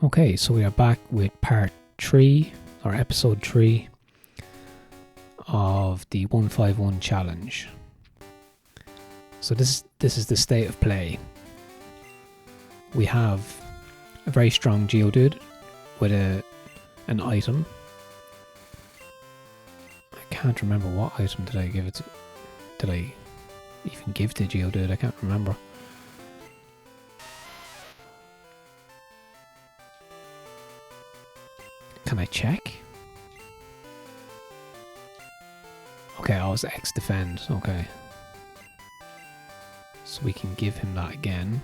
Okay, so we are back with part 3, or episode 3 of the 151 challenge. So this is the state of play. We have a very strong Geodude with an item. I can't remember what item did I give it to. Did I even give to Geodude? I can't remember. Can I check? Okay, oh, it's X defend. Okay. So we can give him that again.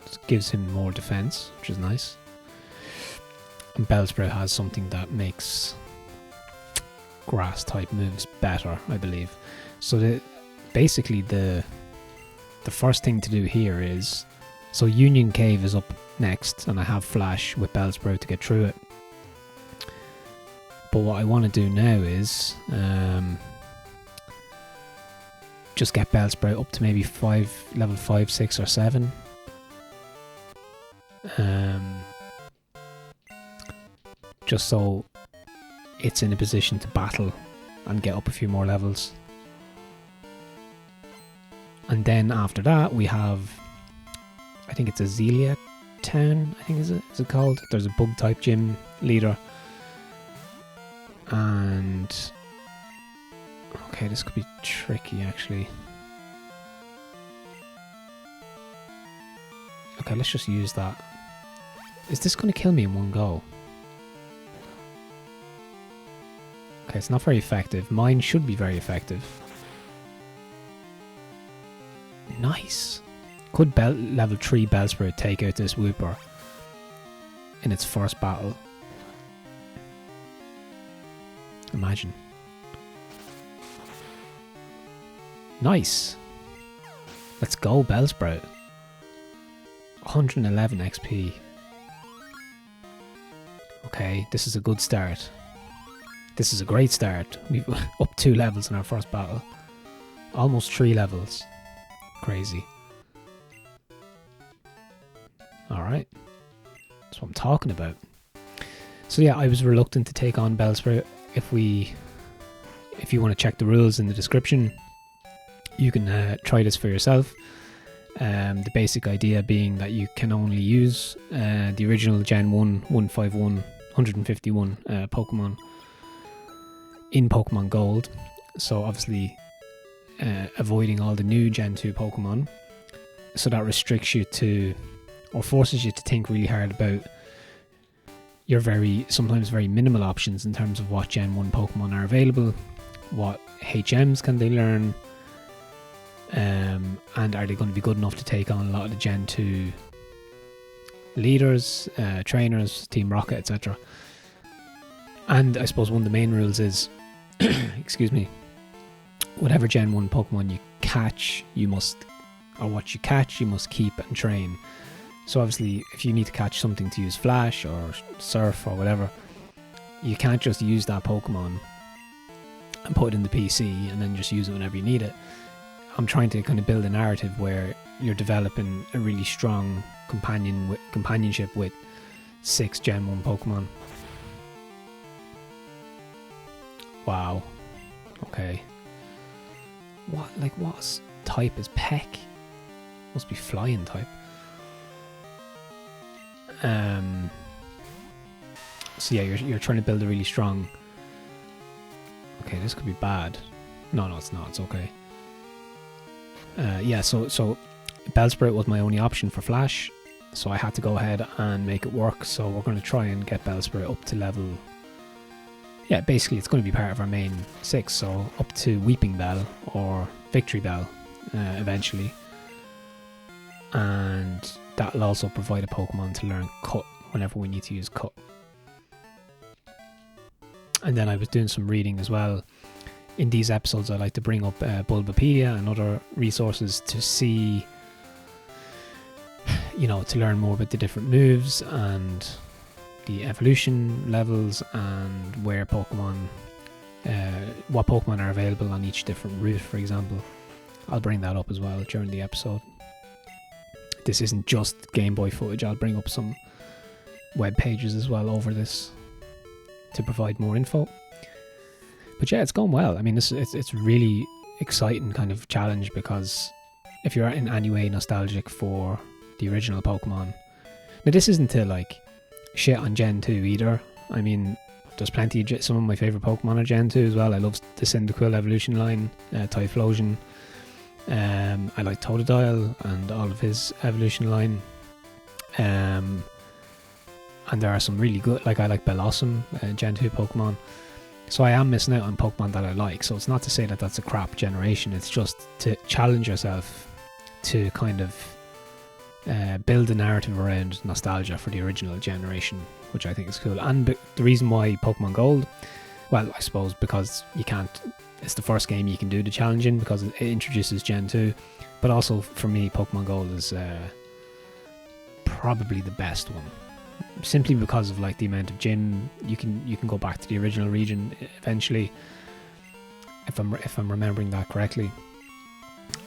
Just gives him more defense, which is nice. And Bellsprout has something that makes grass type moves better, I believe. So basically the first thing to do here is, so Union Cave is up next, and I have Flash with Bellsprout to get through it. But what I want to do now is just get Bellsprout up to maybe level 5, 6 or 7. Just so it's in a position to battle and get up a few more levels. And then after that we have, I think it's Azalea Town, I think is it called? There's a bug type gym leader. And okay, this could be tricky actually. Okay, let's just use that. Is this going to kill me in one go? Okay, it's not very effective. Mine should be very effective. Nice. Could level 3 Bellsprout take out this Wooper in its first battle? Imagine. Nice. Let's go, Bellsprout. 111 XP. Okay, this is a good start. This is a great start. We've up 2 levels in our first battle. Almost 3 levels. Crazy. Alright. That's what I'm talking about. So yeah, I was reluctant to take on Bellsprout. If you want to check the rules in the description, you can try this for yourself. The basic idea being that you can only use the original Gen 1 151 Pokemon in Pokemon Gold. So obviously avoiding all the new Gen 2 Pokemon. So that restricts you to, or forces you to think really hard about your sometimes very minimal options in terms of what Gen 1 Pokemon are available, what HMs can they learn, and are they going to be good enough to take on a lot of the Gen 2 leaders, trainers, Team Rocket, etc. And I suppose one of the main rules is, excuse me, whatever Gen 1 Pokemon you catch, you must keep and train. So obviously, if you need to catch something to use Flash or Surf or whatever, you can't just use that Pokemon and put it in the PC and then just use it whenever you need it. I'm trying to kind of build a narrative where you're developing a really strong companionship with 6 Gen 1 Pokemon. Wow. Okay. What type is Peck? Must be Flying type. So yeah, you're trying to build a really strong. Okay, this could be bad. No, it's not. It's okay. Yeah, so Bellsprout was my only option for Flash, so I had to go ahead and make it work. So we're going to try and get Bellsprout up to level. Yeah, basically it's going to be part of our main 6, so up to Weeping Bell or Victory Bell eventually. And that'll also provide a Pokemon to learn Cut whenever we need to use Cut. And then I was doing some reading as well. In these episodes I like to bring up Bulbapedia and other resources to see, to learn more about the different moves and the evolution levels and where Pokemon, what Pokemon are available on each different route, for example. I'll bring that up as well during the episode. This isn't just Game Boy footage. I'll bring up some web pages as well over this to provide more info. But yeah, it's going well. I mean, it's really exciting kind of challenge, because if you're in any way nostalgic for the original Pokemon, now this isn't to like shit on Gen 2 either. I mean, there's plenty of some of my favourite Pokemon are Gen 2 as well. I love the Cyndaquil evolution line, Typhlosion. I like Totodile and all of his evolution line. And there are some really good, like I like Bellossom, Gen 2 Pokemon. So I am missing out on Pokemon that I like. So it's not to say that that's a crap generation. It's just to challenge yourself to kind of build a narrative around nostalgia for the original generation, which I think is cool. And the reason why Pokemon Gold, well, I suppose because you can't, it's the first game you can do the challenge in, because it introduces Gen 2. But also for me, Pokemon Gold is probably the best one, simply because of like the amount of gym you can go back to the original region eventually, if I'm remembering that correctly,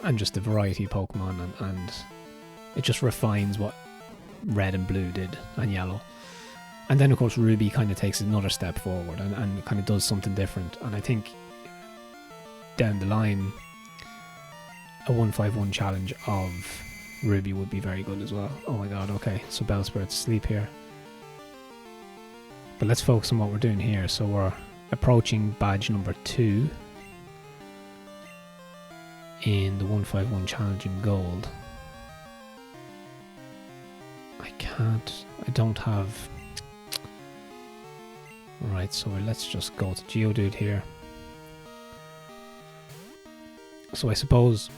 and just the variety of Pokemon, and it just refines what Red and Blue did, and Yellow. And then of course Ruby kind of takes another step forward and kind of does something different. And I think down the line a 151 challenge of Ruby would be very good as well. Oh my god, okay, so Bellspirit's asleep here. But let's focus on what we're doing here. So we're approaching badge number 2 in the 151 challenge in Gold. I don't have... Right, so let's just go to Geodude here. So I suppose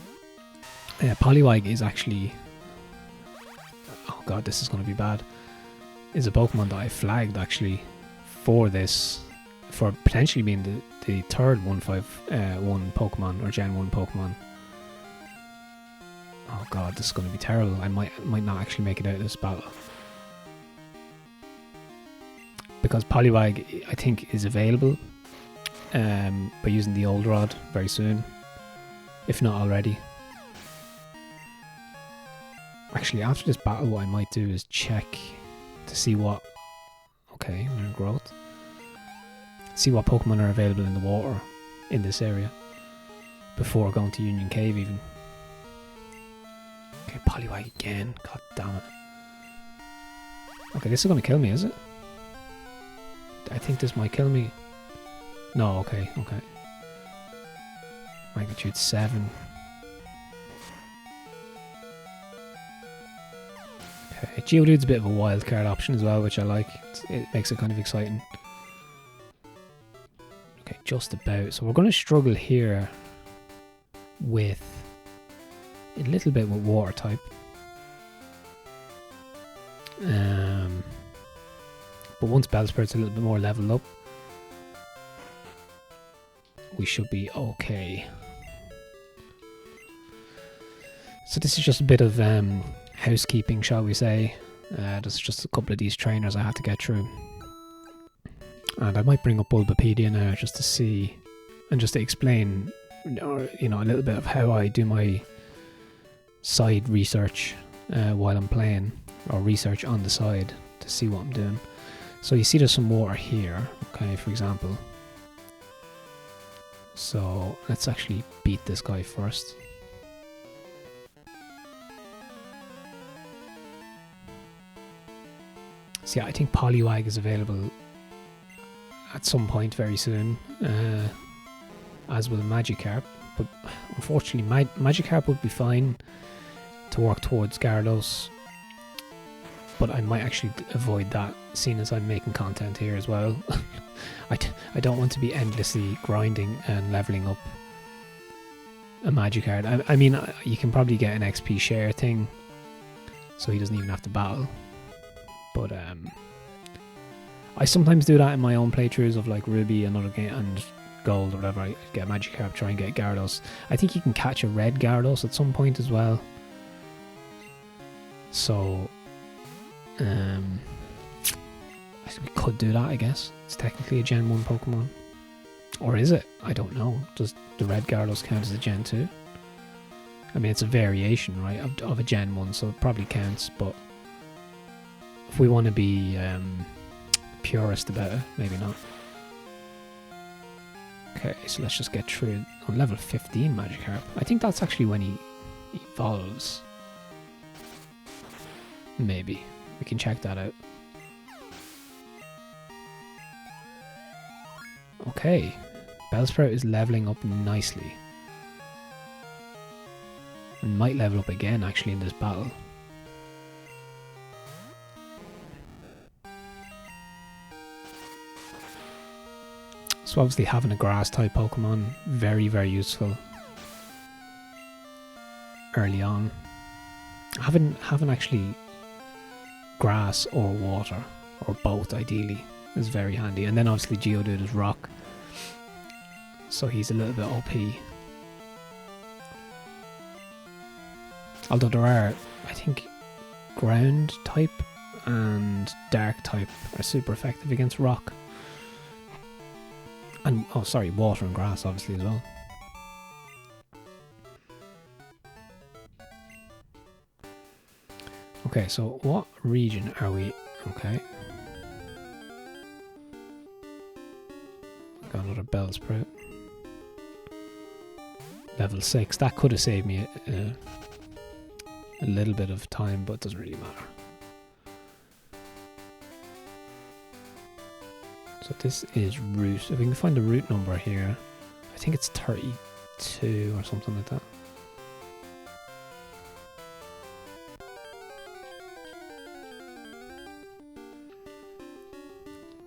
Poliwag is actually... Oh god, this is going to be bad. Is a Pokemon that I flagged actually for this, for potentially being the third 151 Pokemon, or Gen 1 Pokemon. Oh god, this is going to be terrible. I might not actually make it out of this battle. Because Poliwag, I think, is available by using the old rod very soon, if not already. Actually, after this battle, what I might do is check to see what... Okay, we're in growth. See what Pokemon are available in the water in this area before going to Union Cave even. Okay, Poliwag again. God damn it. Okay, this is going to kill me, is it? I think this might kill me. No, okay. Magnitude 7. Okay, Geodude's a bit of a wild card option as well, which I like. It makes it kind of exciting. Okay, just about. So we're going to struggle here with a little bit with water type. But once Bellspirit's a little bit more leveled up, we should be okay. So this is just a bit of housekeeping, shall we say. There's just a couple of these trainers I had to get through. And I might bring up Bulbapedia now just to see, and just to explain, you know, a little bit of how I do my side research while I'm playing, or research on the side to see what I'm doing. So you see there's some water here, okay, for example. So let's actually beat this guy first. So yeah, I think Poliwag is available at some point very soon, as will Magikarp. But unfortunately, Magikarp would be fine to work towards Gyarados. But I might actually avoid that, seeing as I'm making content here as well. I don't want to be endlessly grinding and leveling up a Magikarp. I mean, you can probably get an XP share thing, so he doesn't even have to battle. But I sometimes do that in my own playthroughs of like Ruby and other game and Gold or whatever. I get Magikarp, try and get Gyarados. I think you can catch a red Gyarados at some point as well. So we could do that, I guess. It's technically a Gen 1 Pokemon. Or is it? I don't know. Does the red Gyarados count as a Gen 2? I mean, it's a variation, right, of a Gen 1, so it probably counts, but if we want to be purist about it, maybe not. Okay, so let's just get through it. On level 15 Magikarp. I think that's actually when he evolves. Maybe. We can check that out. Okay. Bellsprout is leveling up nicely. And might level up again actually in this battle. So obviously having a grass type Pokemon, very, very useful early on. Having actually grass or water, or both ideally, is very handy. And then obviously Geodude is rock, so he's a little bit OP. Although there are, I think, ground type and dark type are super effective against rock. And, oh sorry, water and grass obviously as well. Okay, so what region are we? Okay. Got another Bellsprout. Level 6. That could have saved me a little bit of time, but it doesn't really matter. So this is route. If we can find the route number here, I think it's 32 or something like that.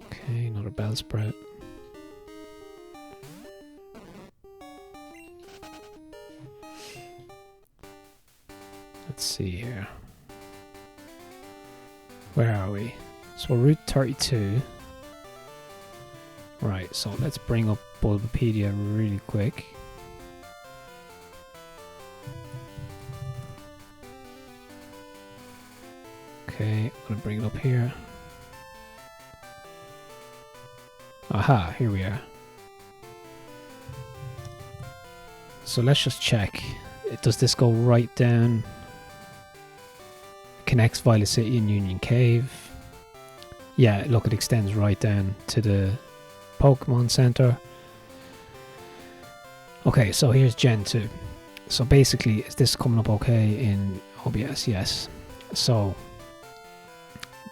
Okay, another Bellsprout. Let's see here. Where are we? So route 32. Right, so let's bring up Bulbapedia really quick. Okay, I'm gonna bring it up here. Aha, here we are. So let's just check. Does this go right down? Connects Violet City and Union Cave. Yeah, look, it extends right down to the Pokemon Center. Okay, so here's Gen 2. So basically, is this coming up okay in OBS? Yes. So,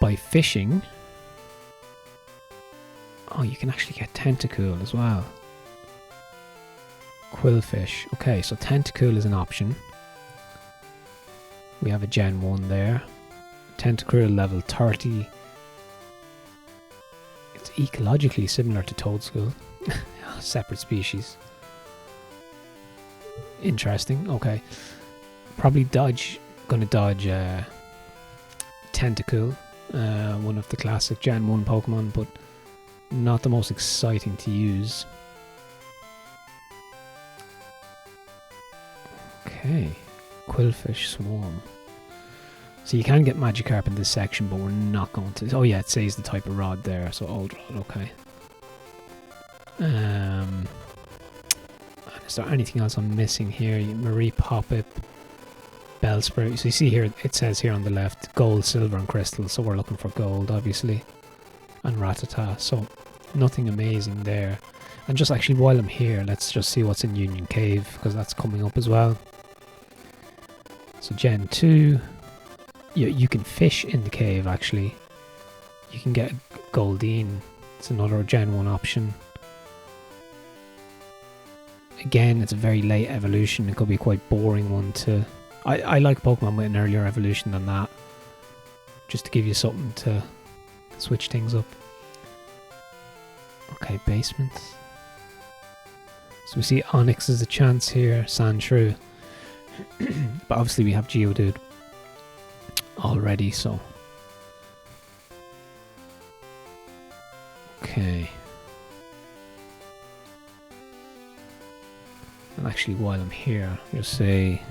by fishing... Oh, you can actually get Tentacool as well. Quillfish. Okay, so Tentacool is an option. We have a Gen 1 there. Tentacool level 30. It's ecologically similar to Toadstool. Separate species. Interesting, okay. Probably gonna dodge Tentacool, one of the classic Gen 1 Pokemon, but not the most exciting to use. Okay, Quillfish Swarm. So you can get Magikarp in this section, but we're not going to. Oh yeah, it says the type of rod there, so old rod, okay. Is there anything else I'm missing here? Marie Poppip, Bellsprout. So you see here, it says here on the left, gold, silver and crystal, so we're looking for gold, obviously. And Rattata, so nothing amazing there. And just actually while I'm here, let's just see what's in Union Cave, because that's coming up as well. So Gen 2, you can fish in the cave actually. You can get Goldeen, it's another Gen 1 option. Again, it's a very late evolution, it could be quite boring one to... I like Pokemon with an earlier evolution than that, just to give you something to switch things up. Okay, basements. So we see Onyx as a chance here, Sandshrew. But obviously we have Geodude already, so... Okay. And actually while I'm here, I'll just say...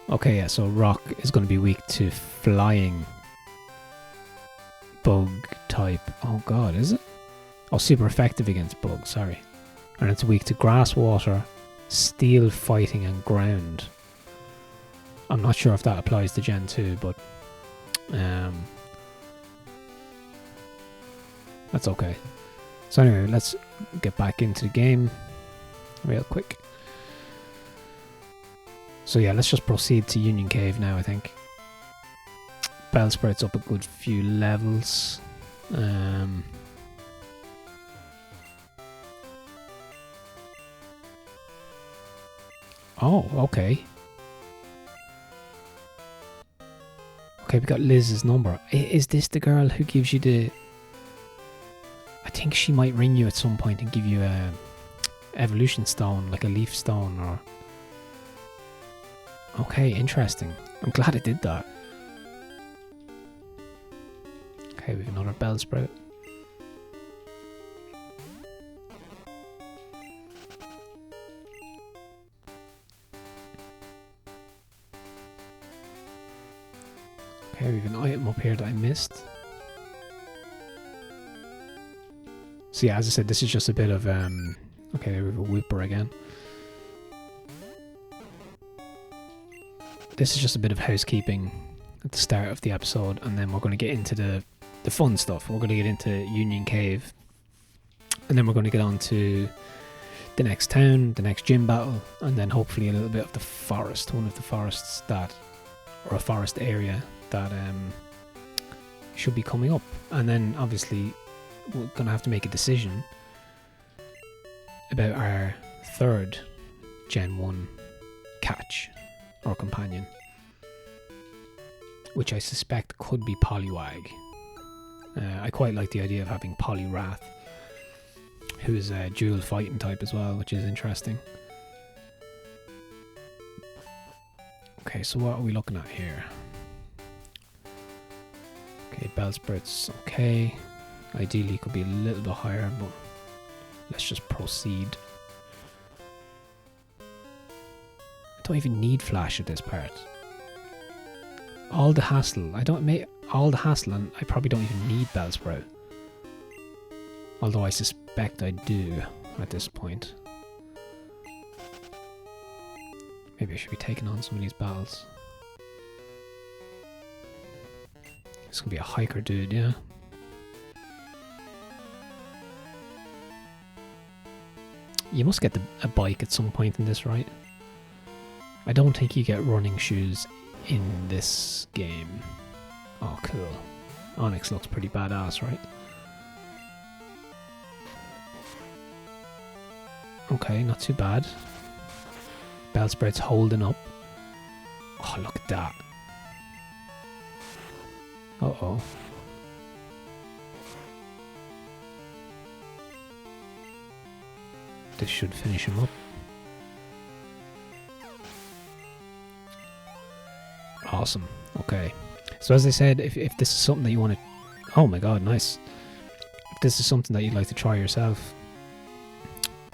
Okay, yeah, so Rock is going to be weak to flying bug type. Oh god, is it? Oh, super effective against bug, sorry. And it's weak to grass, water, steel, fighting and ground. I'm not sure if that applies to Gen 2, but that's okay. So anyway, let's get back into the game real quick. So yeah, let's just proceed to Union Cave now, I think. Bellsprout's up a good few levels. Oh, okay. Okay, we got Liz's number. Is this the girl who gives you the... I think she might ring you at some point and give you a evolution stone, like a leaf stone, or... Okay, interesting. I'm glad it did that. Okay, we have another Bellsprout. Okay, we have an item up here that I missed. So yeah, as I said, this is just a bit of okay, we have a Wooper again. This is just a bit of housekeeping at the start of the episode, and then we're going to get into the fun stuff. We're going to get into Union Cave, and then we're going to get on to the next town, the next gym battle, and then hopefully a little bit of the forest, one of the forests that, or a forest area that should be coming up. And then obviously we're going to have to make a decision about our third Gen 1 catch or companion, which I suspect could be Poliwag. I quite like the idea of having Poliwrath, who is a dual fighting type as well, which is interesting. Okay, so what are we looking at here? Okay, Bellsprout's okay. Ideally could be a little bit higher, but let's just proceed. I don't even need Flash at this part. All the hassle, and I probably don't even need Bellsprout. Although I suspect I do at this point. Maybe I should be taking on some of these battles. This could be a hiker dude, yeah. You must get a bike at some point in this, right? I don't think you get running shoes in this game. Oh, cool. Onyx looks pretty badass, right? Okay, not too bad. Bellsprout's holding up. Oh, look at that. Uh-oh. This should finish him up. Awesome. Okay. So as I said, if this is something that you want to... Oh my god, nice. If this is something that you'd like to try yourself,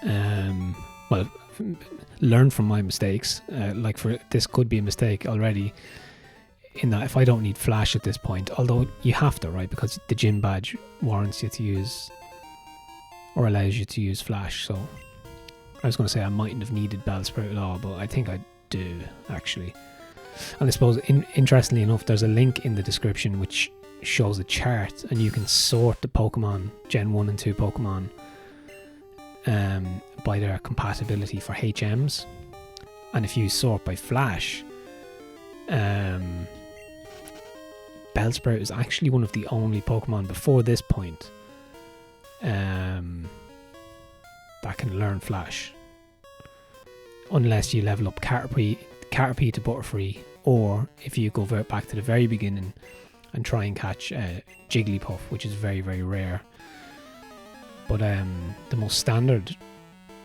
well, learn from my mistakes. This could be a mistake already, in that if I don't need Flash at this point, although you have to, right, because the gym badge warrants you to use, or allows you to use Flash, so I was going to say I mightn't have needed Bellsprout at all, but I think I do, actually. And I suppose, interestingly enough, there's a link in the description which shows a chart, and you can sort the Pokemon, Gen 1 and 2 Pokemon, by their compatibility for HMs. And if you sort by Flash, Bellsprout is actually one of the only Pokemon before this point that can learn Flash. Unless you level up Caterpie to Butterfree, or if you go back to the very beginning and try and catch Jigglypuff, which is very, very rare. But the most standard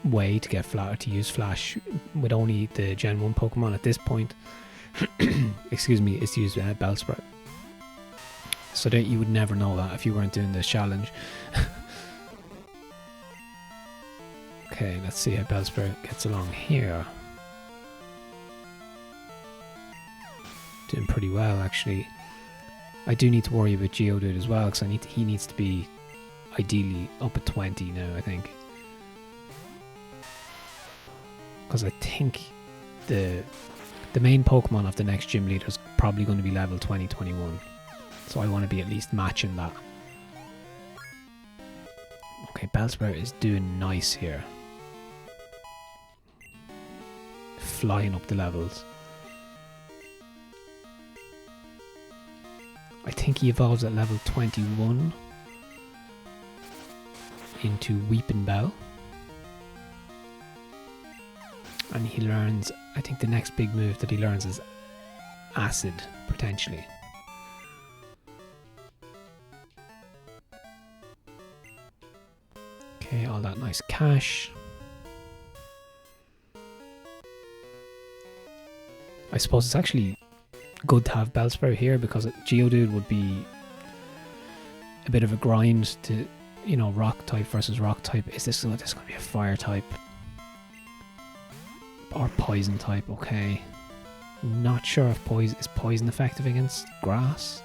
way to get to use Flash with only the Gen 1 Pokemon at this point excuse me, is to use Bellsprout. So that you would never know that if you weren't doing this challenge. Okay, let's see how Bellsprout gets along here. Doing pretty well, actually. I do need to worry about Geodude as well, because he needs to be ideally up at 20 now, I think. Because I think the The main Pokemon of the next gym leader is probably going to be level 20-21. So I want to be at least matching that. Okay, Bellsprout is doing nice here. Flying up the levels. I think he evolves at level 21 into Weeping Bell. And he learns, I think the next big move that he learns is Acid, potentially. Okay, all that nice cash. I suppose it's actually good to have Bellsprout here because Geodude would be a bit of a grind to, you know, rock type versus rock type. Is this going to be a fire type? Or poison type, okay. Not sure if poison effective against grass.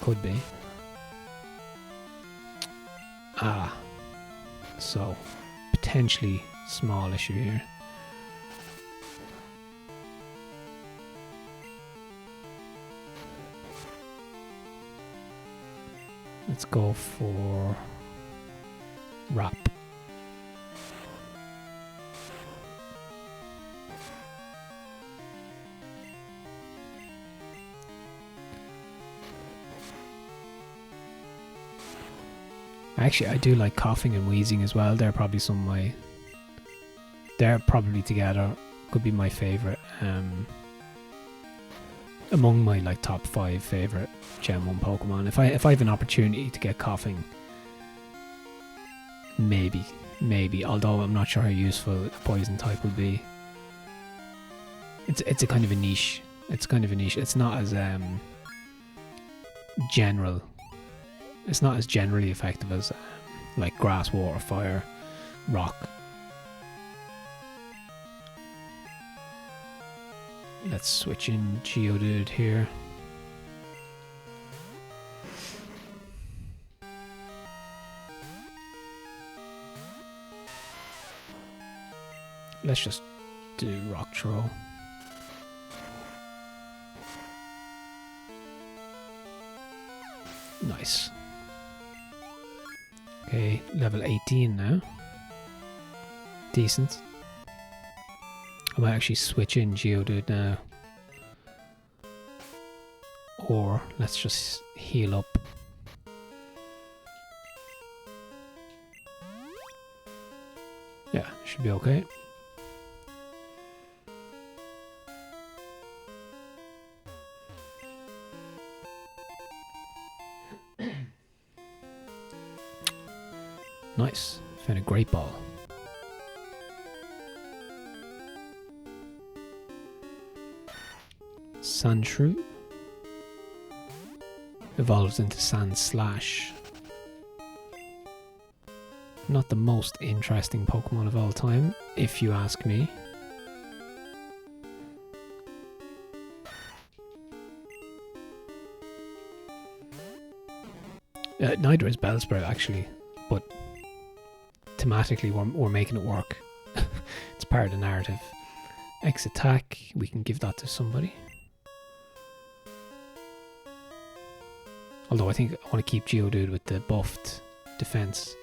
Could be. Ah. So, potentially small issue here. Let's go for Wrap. Actually, I do like coughing and wheezing as well. They're probably some of my... They're probably together. Could be my favourite. Among my like top 5 favourite Gen 1 Pokemon. If I have an opportunity to get coughing, maybe. Although I'm not sure how useful a poison type would be. It's a kind of a niche. It's not as general. It's not as generally effective as like grass, water, fire, rock. Let's switch in Geodude here. Let's just do Rock Throw. Nice. Okay, level 18 now. Decent. I might actually switch in Geodude now. Or let's just heal up. Yeah, should be okay. Nice. Found a great ball. Sandshrew evolves into Sandslash. Not the most interesting Pokemon of all time, if you ask me. Neither is Bellsprout actually, but thematically we're making it work. It's part of the narrative. X attack, we can give that to somebody. Although I think I want to keep Geodude with the buffed defense.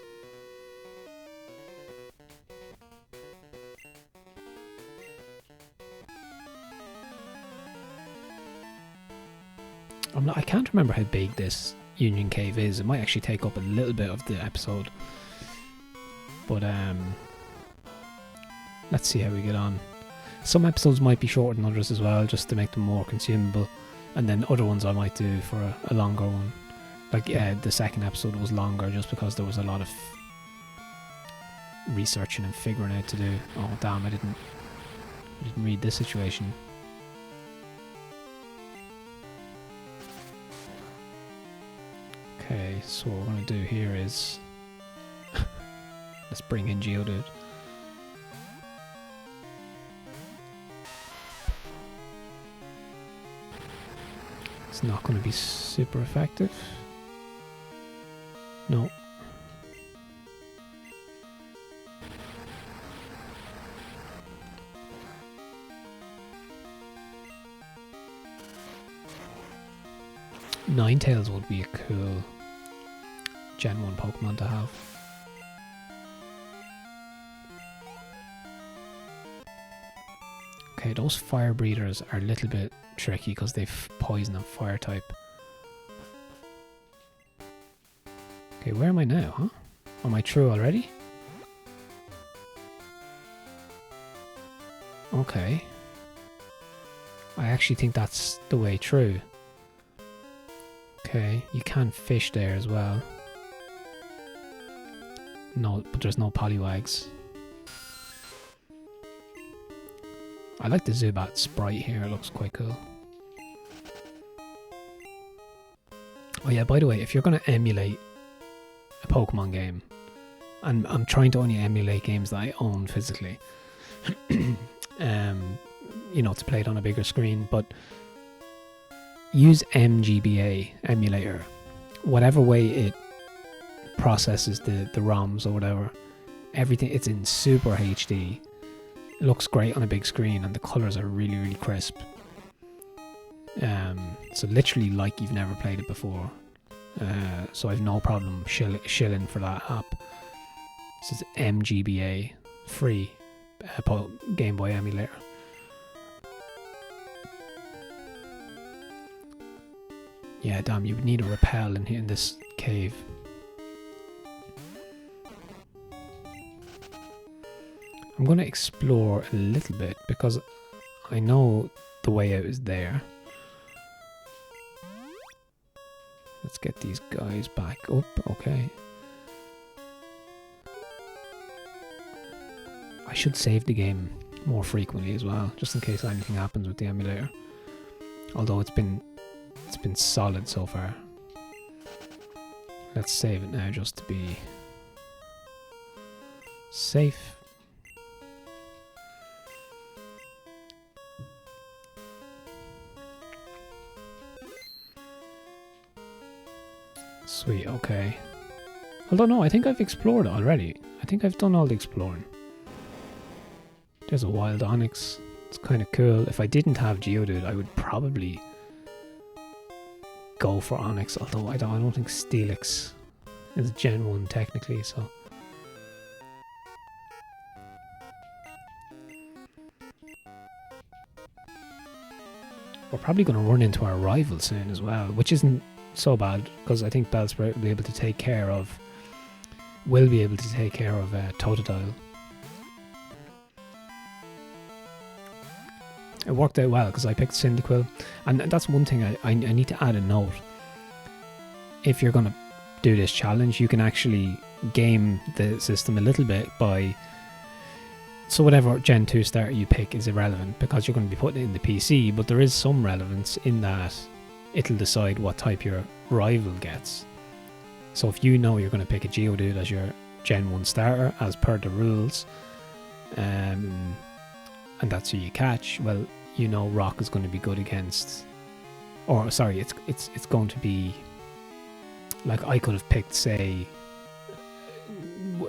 I can't remember how big this Union Cave is. It might actually take up a little bit of the episode. But let's see how we get on. Some episodes might be shorter than others as well, just to make them more consumable. And then other ones I might do for a longer one. Like the second episode was longer just because there was a lot of researching and figuring out to do. Oh damn, I didn't read this situation. Okay, so what we're going to do here is let's bring in Geodude. It's not going to be super effective. No. Ninetales would be a cool Gen 1 Pokemon to have. Okay, those fire breeders are a little bit tricky because they've poison and fire type. Okay, where am I now, huh? Am I through already? Okay. I actually think that's the way through. Okay, you can fish there as well. No, but there's no Poliwags. I like the Zubat sprite here, it looks quite cool. Oh yeah, by the way, if you're going to emulate a Pokemon game, and I'm trying to only emulate games that I own physically, you know, to play it on a bigger screen, but use MGBA emulator. Whatever way it processes the ROMs or whatever, everything, it's in super HD. It looks great on a big screen and the colours are really, really crisp. So literally like you've never played it before. So I've no problem shilling for that app. This is MGBA, free Game Boy emulator. Yeah, damn, you would need a repel in this cave. I'm going to explore a little bit because I know the way out is there. Let's get these guys back up, okay. I should save the game more frequently as well, just in case anything happens with the emulator. Although it's been solid so far. Let's save it now just to be safe. Sweet, okay. Although no, I think I've explored it already. I think I've done all the exploring. There's a wild Onyx. It's kind of cool. If I didn't have Geodude, I would probably go for Onyx, although I don't think Steelix is Gen 1 technically, so. We're probably going to run into our rival soon as well, which isn't so bad, because I think Bellsprout will be able to take care of Totodile. It worked out well because I picked Cyndaquil, and that's one thing I need to add a note. If you're going to do this challenge, you can actually game the system a little bit by, so whatever Gen 2 starter you pick is irrelevant because you're going to be putting it in the PC, but there is some relevance in that it'll decide what type your rival gets. So if you know you're going to pick a Geodude as your Gen 1 starter as per the rules, and that's who you catch, well, you know Rock is going to be good against, or sorry, it's going to be, like I could have picked, say,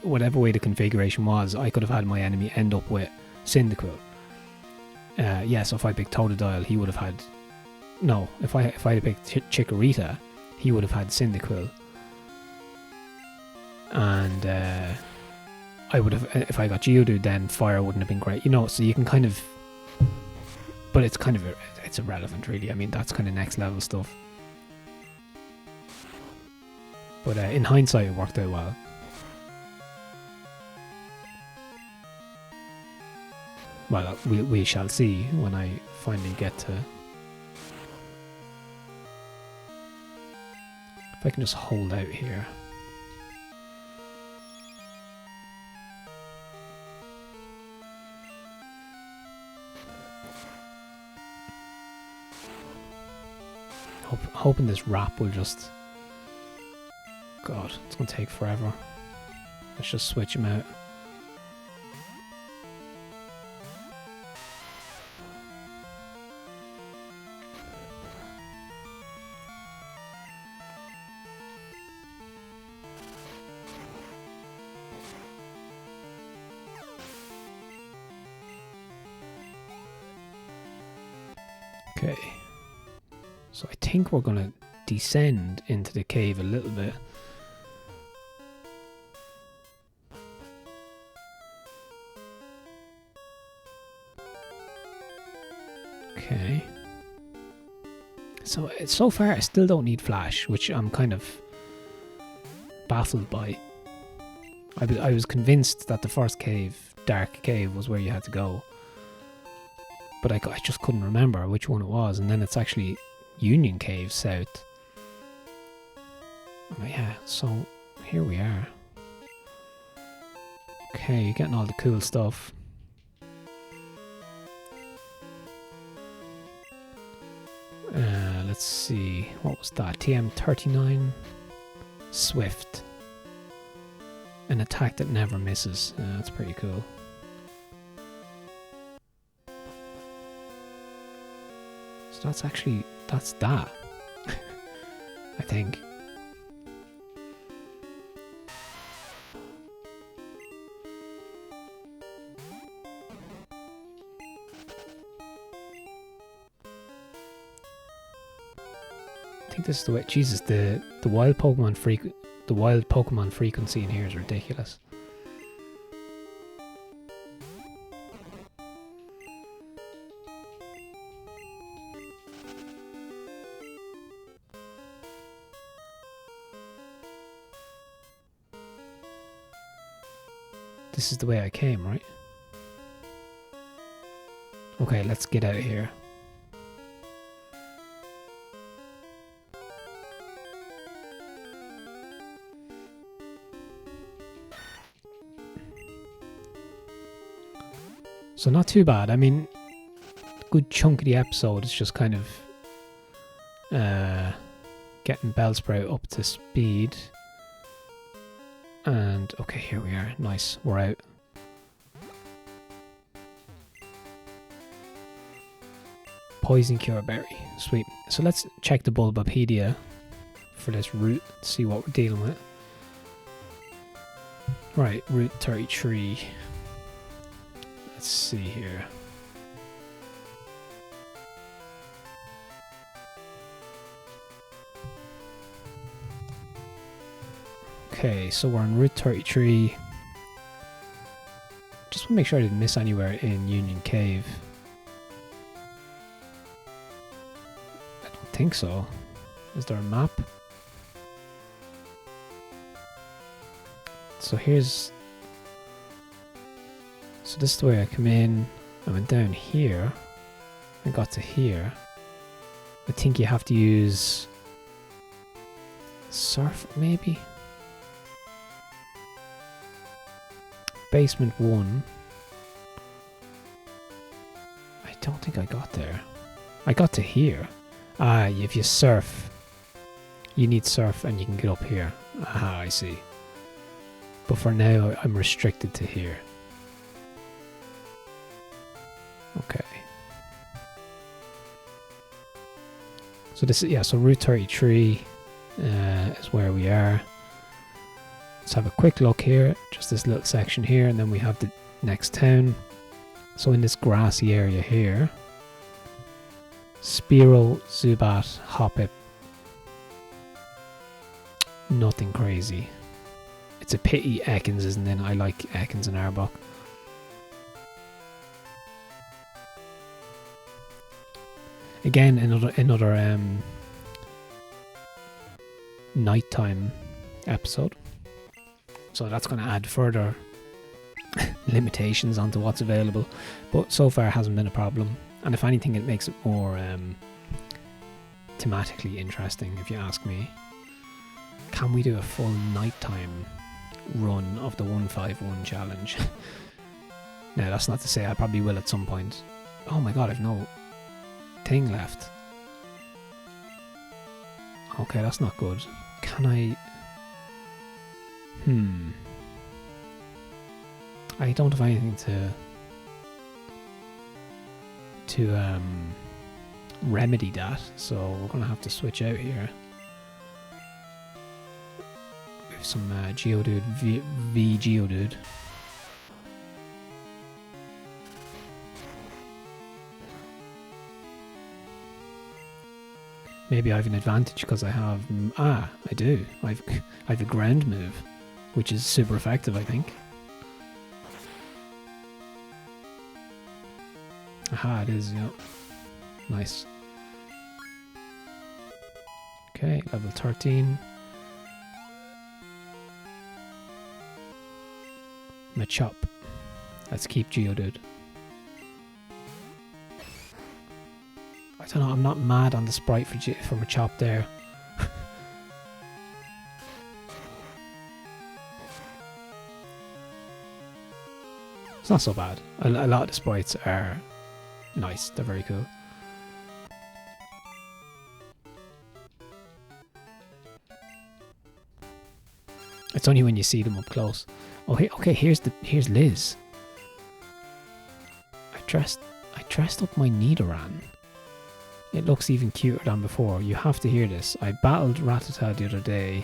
whatever way the configuration was, I could have had my enemy end up with Cyndaquil. Yeah, so if I picked Totodile, he would have had, no, if I had picked Chikorita, he would have had Cyndaquil. And I would have, if I got Geodude, then Fire wouldn't have been great, you know. So you can kind of, but it's kind of, it's irrelevant really. I mean, that's kind of next level stuff. But in hindsight, it worked out well. Well, we shall see when I finally get to. If I can just hold out here. Hoping this wrap will just... God, it's going to take forever. Let's just switch him out. Okay. So I think we're going to descend into the cave a little bit. Okay. So far I still don't need flash, which I'm kind of baffled by. I was convinced that the first cave, Dark Cave, was where you had to go. But I just couldn't remember which one it was. And then it's actually Union Cave South. Oh, yeah, so here we are. Okay, you're getting all the cool stuff. Let's see, what was that? TM39 Swift. An attack that never misses. That's pretty cool. So that's that. I think. I think this is the way. Jesus, the wild Pokemon frequency in here is ridiculous. This is the way I came, right? Okay, let's get out of here. So not too bad. I mean, a good chunk of the episode is just kind of getting Bellsprout up to speed. And okay, here we are. Nice, we're out. Poison Cure Berry, sweet. So let's check the Bulbapedia for this route, see what we're dealing with. Right, Route 33. Let's see here. Okay, so we're on Route 33. Just want to make sure I didn't miss anywhere in Union Cave. I don't think so. Is there a map? So here's... So this is the way I come in. I went down here. I got to here. I think you have to use... Surf, maybe? Basement 1. I don't think I got there. I got to here. Ah, if you surf, you need surf and you can get up here. Ah, I see. But for now, I'm restricted to here. Okay. So this is, yeah, so Route 33 is where we are. Let's have a quick look here, just this little section here, and then we have the next town. So in this grassy area here, Spearow, Zubat, Hoppip. Nothing crazy. It's a pity Ekans isn't in. I like Ekans and Arbok. Again, another nighttime episode. So that's going to add further limitations onto what's available. But so far it hasn't been a problem. And if anything, it makes it more thematically interesting, if you ask me. Can we do a full nighttime run of the 151 challenge? Now, that's not to say I probably will at some point. Oh my god, I've no thing left. Okay, that's not good. Can I... I don't have anything to remedy that, so we're gonna have to switch out here. We have some Geodude v Geodude. Maybe I have an advantage because I have... I do. I have a ground move, which is super effective, I think. Aha, it is, yeah. Nice. Okay, level 13. Machop. Let's keep Geodude. I don't know, I'm not mad on the sprite for Machop there. It's not so bad. A lot of the sprites are nice, they're very cool. It's only when you see them up close. Oh, okay, here's Liz. I dressed up my Nidoran. It looks even cuter than before. You have to hear this. I battled Rattata the other day.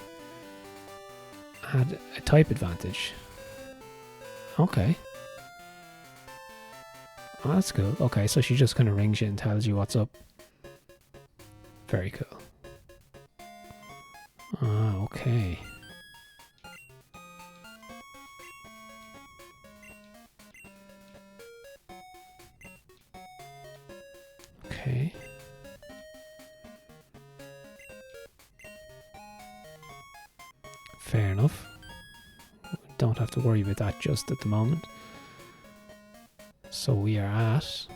Had a type advantage. Okay. Oh, that's cool. Okay, so she just kind of rings you and tells you what's up. Very cool. Ah, okay. Okay. Fair enough. Don't have to worry about that just at the moment. So we are at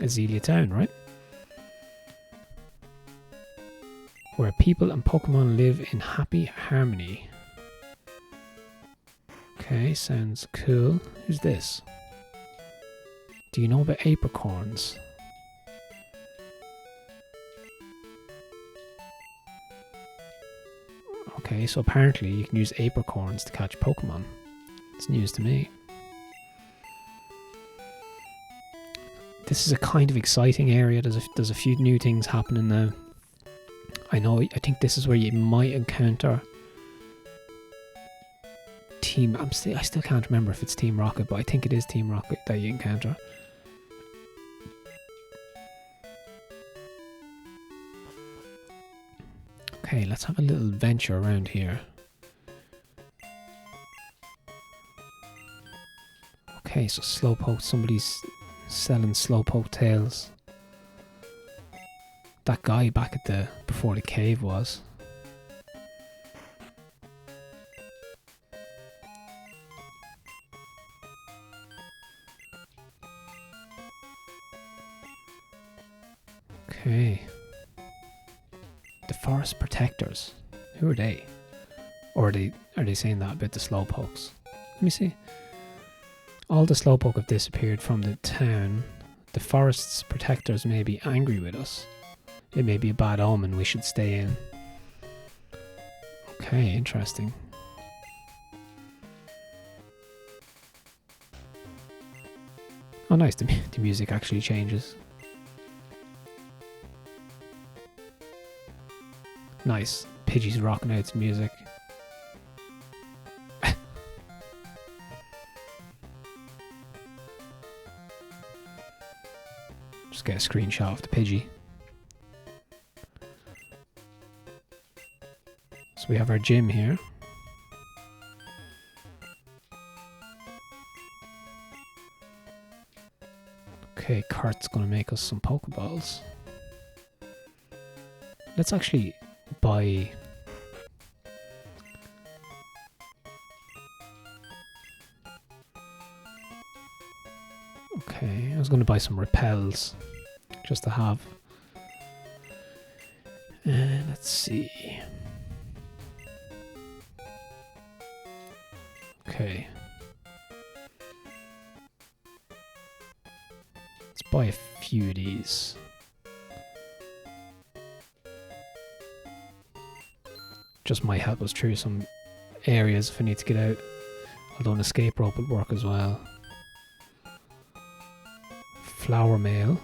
Azalea Town, right? Where people and Pokemon live in happy harmony. Okay, sounds cool. Who's this? Do you know about apricorns? Okay, so apparently you can use apricorns to catch Pokemon. It's news to me. This is a kind of exciting area. There's a few new things happening now. I think this is where you might encounter Team... I still can't remember if it's Team Rocket, but I think it is Team Rocket that you encounter. Okay, let's have a little venture around here. Okay, so Slowpoke, somebody's selling Slowpoke tails. That guy back at before the cave was. Okay. The forest protectors. Who are they? Or are they saying that about the Slowpokes? Let me see. All the Slowpoke have disappeared from the town. The forest's protectors may be angry with us. It may be a bad omen, we should stay in. Okay, interesting. Oh nice, the music actually changes. Nice. Pidgey's rocking out its music. Just get a screenshot of the Pidgey. So we have our gym here. Okay, Cart's gonna make us some Pokeballs. Let's actually buy... Okay, I was gonna buy some repels just to have. And let's see. Okay. Let's buy a few of these. Just might help us through some areas if I need to get out. Although an escape rope would work as well. Flower mail.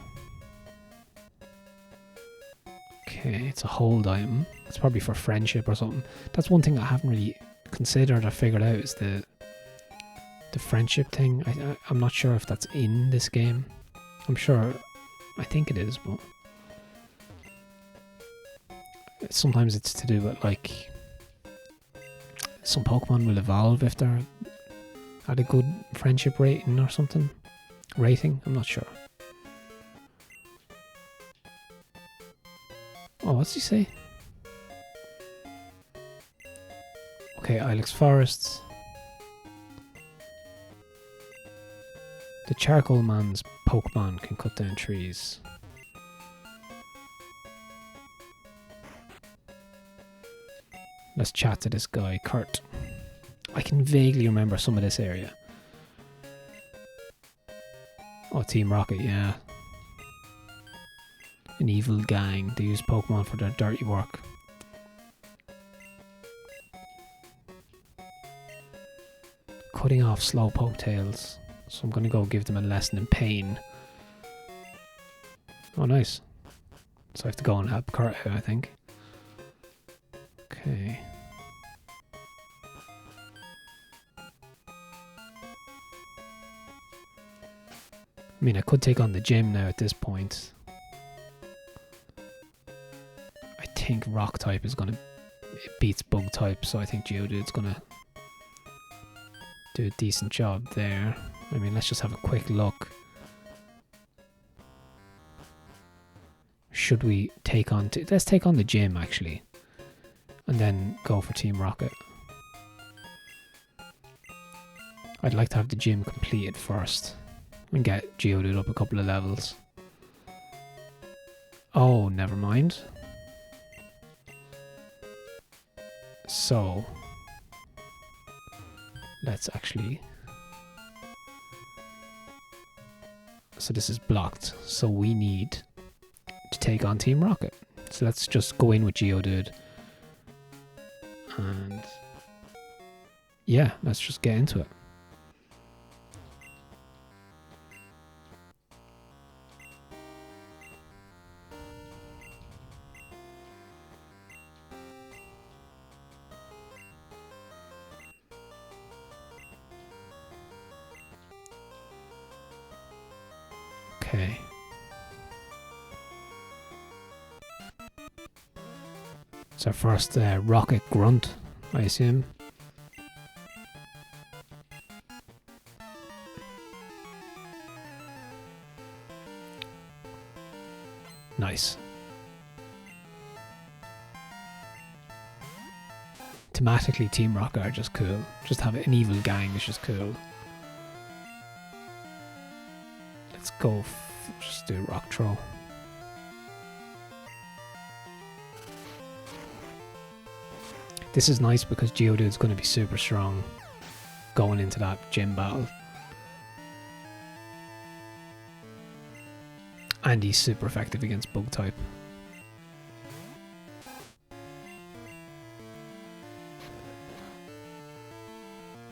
Okay, it's a hold item. It's probably for friendship or something. That's one thing I haven't really considered or figured out is the friendship thing. I'm not sure if that's in this game. I'm sure, I think it is, but Sometimes it's to do with like some Pokemon will evolve if they're at a good friendship rating or something. Rating? I'm not sure. Oh, what's he say? Okay, Ilex Forest. The Charcoal Man's Pokemon can cut down trees. Let's chat to this guy, Kurt. I can vaguely remember some of this area. Oh, Team Rocket, yeah. An evil gang. They use Pokemon for their dirty work. Cutting off Slowpoke tails. So I'm going to go give them a lesson in pain. Oh, nice. So I have to go and help Kurt out, I think. Okay. I mean, I could take on the gym now at this point. I think Rock type is going to... It beats Bug type, so I think Geodude's going to do a decent job there. I mean, let's just have a quick look. Should we take on... Let's take on the gym, actually. And then go for Team Rocket. I'd like to have the gym completed first. And get Geodude up a couple of levels. Oh, never mind. So... Let's actually... So this is blocked. So we need to take on Team Rocket. So let's just go in with Geodude. And... yeah, let's just get into it. Okay. It's our first rocket grunt, I assume. Nice. Thematically, Team Rocket are just cool. Just have an evil gang is just cool. Let's go. Just do Rock Throw. This is nice because Geodude's going to be super strong going into that gym battle. And he's super effective against Bug type.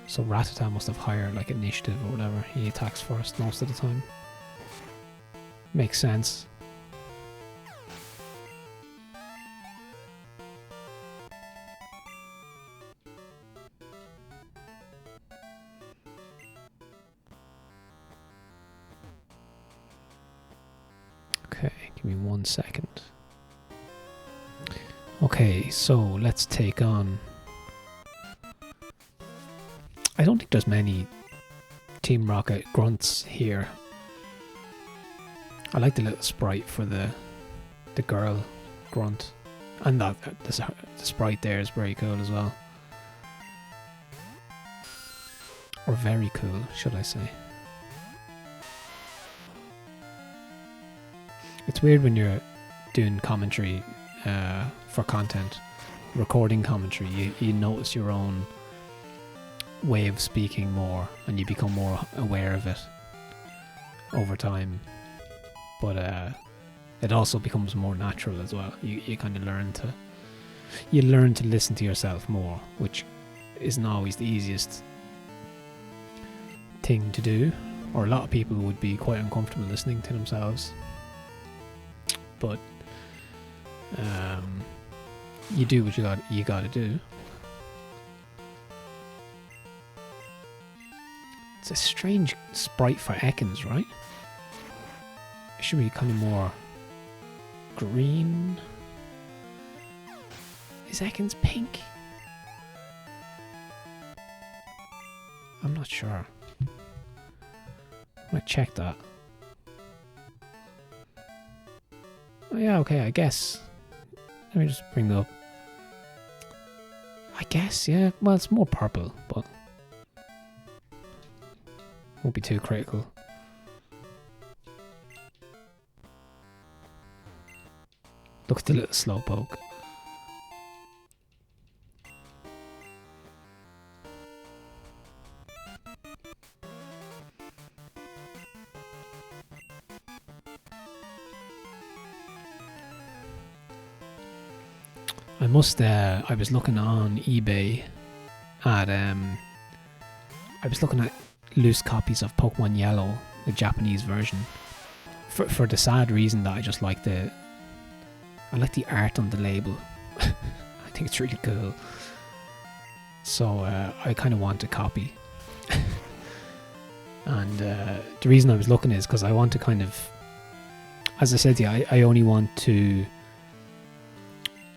So Rattata must have higher like initiative or whatever. He attacks first most of the time. Makes sense. Okay, give me 1 second. Okay, so let's take on... I don't think there's many Team Rocket grunts here. I like the little sprite for the girl grunt. And that the sprite there is very cool as well. Or very cool, should I say. It's weird when you're doing commentary for content, recording commentary, you notice your own way of speaking more and you become more aware of it over time. But it also becomes more natural as well. You kind of learn to listen to yourself more, which isn't always the easiest thing to do, or a lot of people would be quite uncomfortable listening to themselves. But you do what you gotta do. It's a strange sprite for Ekans, right? It should be kind of more green. Is Ekans pink? I'm not sure. I'm gonna check that. Oh yeah, okay, I guess. Let me just bring that up. I guess, yeah. Well, it's more purple, but won't be too critical. Look at the little slowpoke. I was looking on eBay at I was looking at loose copies of Pokemon Yellow, the Japanese version, for the sad reason that I just like the art on the label. I think it's really cool. So I kind of want a copy. And the reason I was looking is because I want to kind of, as I said to you, I only want to,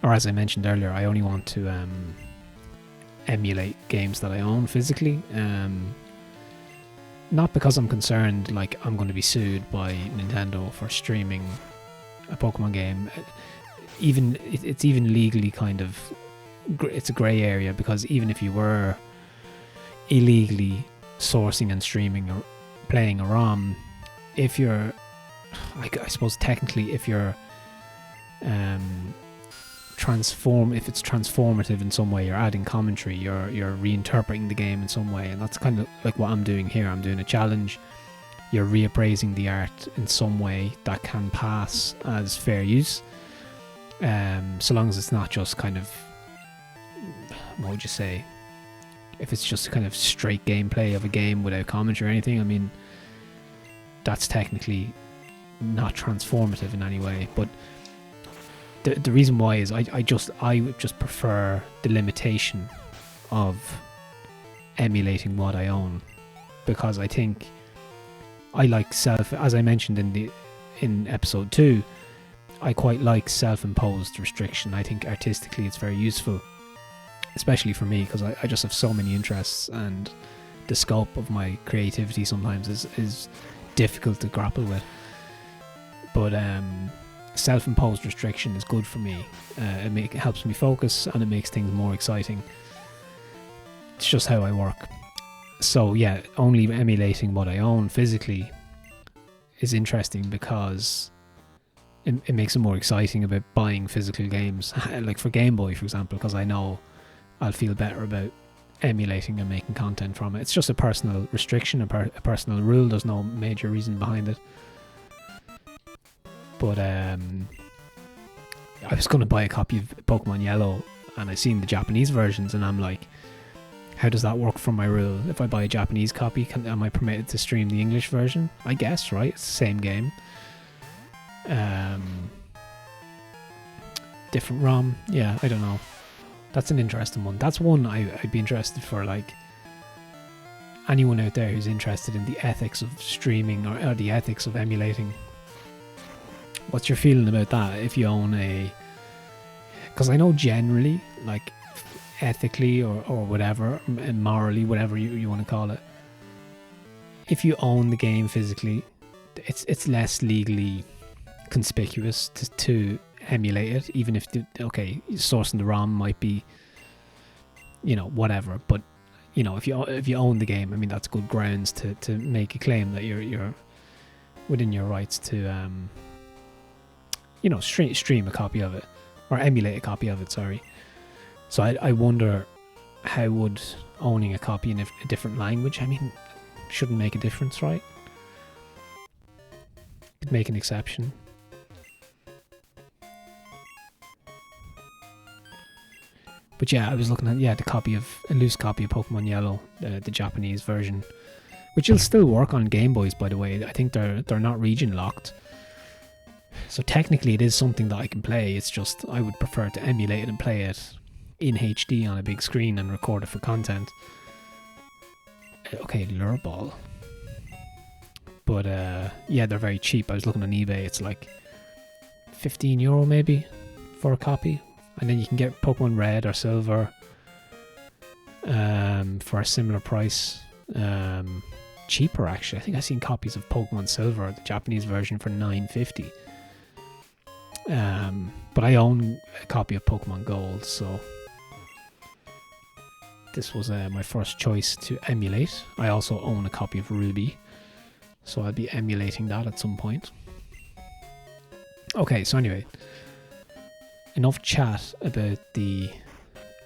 or as I mentioned earlier, I only want to emulate games that I own physically. Not because I'm concerned like I'm going to be sued by Nintendo for streaming a Pokemon game. It's even legally kind of, it's a grey area, because even if you were illegally sourcing and streaming or playing a ROM, if you're, I suppose technically, if you're if it's transformative in some way, you're adding commentary, you're reinterpreting the game in some way, and that's kind of like what I'm doing here. I'm doing a challenge. You're reappraising the art in some way that can pass as fair use, so long as it's not just kind of, what would you say, if it's just kind of straight gameplay of a game without commentary or anything. I mean, that's technically not transformative in any way. But the reason why is I would just prefer the limitation of emulating what I own, because I think I like as I mentioned in episode 2, I quite like self-imposed restriction. I think artistically it's very useful, especially for me, because I just have so many interests, and the scope of my creativity sometimes is difficult to grapple with. But self-imposed restriction is good for me. It helps me focus, and it makes things more exciting. It's just how I work. So yeah, only emulating what I own physically is interesting, because it makes it more exciting about buying physical games. Like for Game Boy, for example, because I know I'll feel better about emulating and making content from it. It's just a personal restriction, a personal rule. There's no major reason behind it. But I was going to buy a copy of Pokemon Yellow, and I seen the Japanese versions, and I'm like, how does that work from my rule? If I buy a Japanese copy, am I permitted to stream the English version? I guess, right? It's the same game. Different ROM. Yeah, I don't know. That's an interesting one. That's one I'd be interested for, like, anyone out there who's interested in the ethics of streaming or the ethics of emulating. What's your feeling about that? If you own because I know generally, like, ethically or whatever, and morally, whatever you want to call it, if you own the game physically, it's less legally conspicuous to emulate it, even if sourcing the ROM might be, whatever. But if you own the game, I mean, that's good grounds to make a claim that you're within your rights to stream a copy of it, or emulate a copy of it, sorry. So I wonder, how would owning a copy in a different language, I mean, shouldn't make a difference, right? Could make an exception. But yeah, I was looking at a loose copy of Pokemon Yellow, the Japanese version, which will still work on Game Boys, by the way. I think they're not region locked. So technically it is something that I can play. It's just I would prefer to emulate it and play it in HD on a big screen and record it for content. Okay, Lure Ball. But yeah, they're very cheap. I was looking on eBay. It's like €15 maybe for a copy. And then you can get Pokemon Red or Silver for a similar price. Cheaper, actually. I think I've seen copies of Pokemon Silver, the Japanese version, for $9.50. But I own a copy of Pokemon Gold, so this was my first choice to emulate. I also own a copy of Ruby, so I'll be emulating that at some point. Okay, so anyway, enough chat about the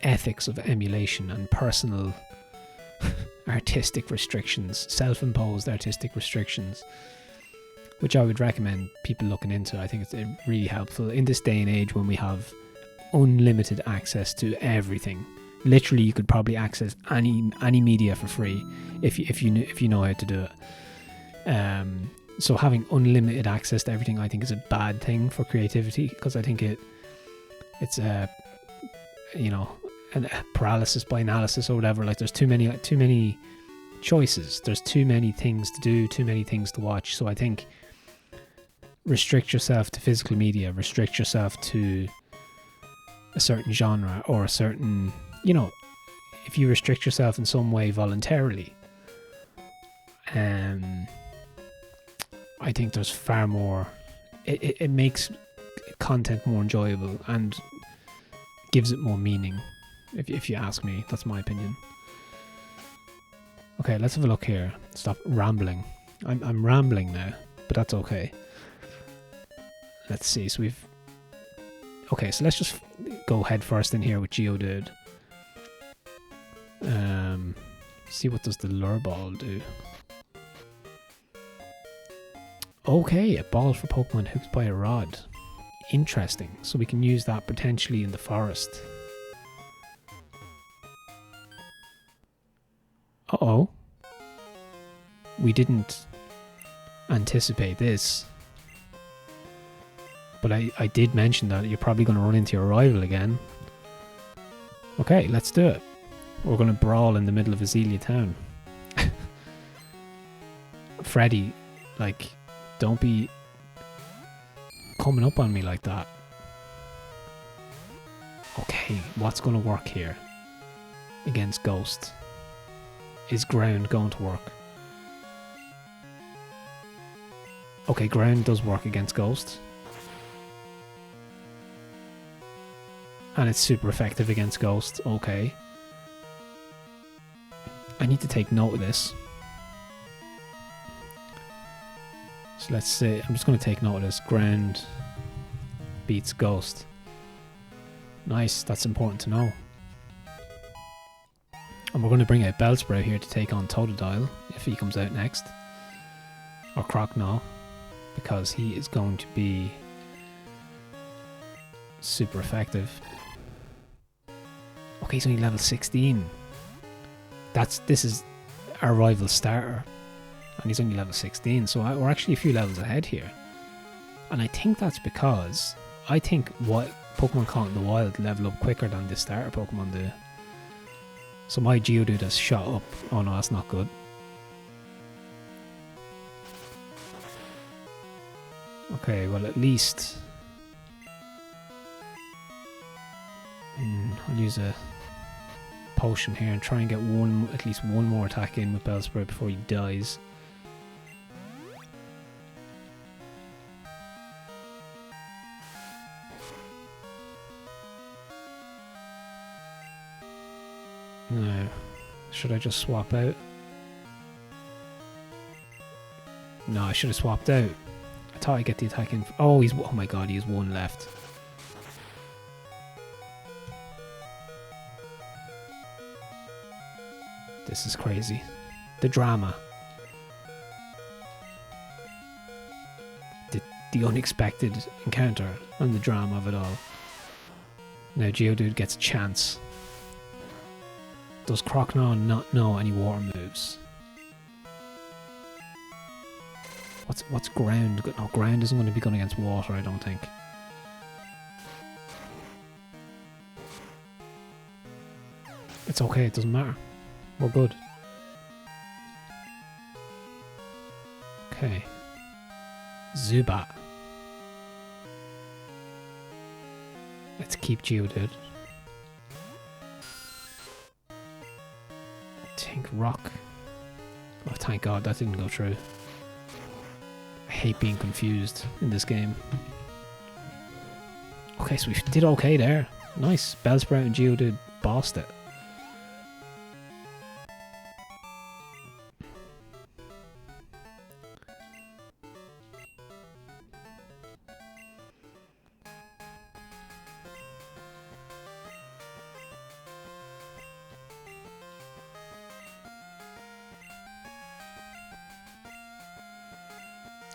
ethics of emulation and personal artistic restrictions, self-imposed artistic restrictions, which I would recommend people looking into. I think it's really helpful in this day and age when we have unlimited access to everything. Literally, you could probably access any media for free if you know how to do it. So having unlimited access to everything, I think, is a bad thing for creativity, because I think it's a paralysis by analysis or whatever. Like, there's too many choices. There's too many things to do, too many things to watch. So I think restrict yourself to physical media, restrict yourself to a certain genre or a certain, if you restrict yourself in some way voluntarily, I think there's far more, it makes content more enjoyable and gives it more meaning, if you ask me. That's my opinion. Okay, let's have a look here. Stop rambling. I'm rambling now, but that's okay. Let's see. So so let's just go head first in here with Geodude. See, what does the lure ball do? Okay, a ball for Pokemon hooked by a rod. Interesting. So we can use that potentially in the forest. Uh-oh. We didn't anticipate this. But I did mention that you're probably going to run into your rival again. Okay, let's do it. We're going to brawl in the middle of Azalea Town. Freddy, like, don't be coming up on me like that. Okay, what's going to work here against Ghost? Is ground going to work? Okay, ground does work against Ghost. And it's super effective against Ghost. Okay. I need to take note of this. So let's say, I'm just going to take note of this. Ground beats Ghost. Nice, that's important to know. And we're going to bring out Bellsprout here to take on Totodile if he comes out next. Or Croconaw, because he is going to be super effective. Okay, he's only level 16. This is our rival starter, and he's only level 16, so we're actually a few levels ahead here. And I think that's because I think what Pokemon caught in the wild level up quicker than the starter Pokemon do. So my Geodude has shot up. Oh no, that's not good. Okay, well, at least I'll use a potion here and try and get at least one more attack in with Bellsprout before he dies. No, should I just swap out? No, I should have swapped out. I thought I'd get the attack in. Oh my god, he has one left. This is crazy. The drama. The unexpected encounter and the drama of it all. Now Geodude gets a chance. Does Croconaw not know any water moves? What's ground? No, ground isn't going to be going against water, I don't think. It's okay, it doesn't matter. We're good. Okay. Zubat. Let's keep Geodude. Think Rock. Oh, thank God that didn't go through. I hate being confused in this game. Okay, so we did okay there. Nice. Bellsprout and Geodude bossed it.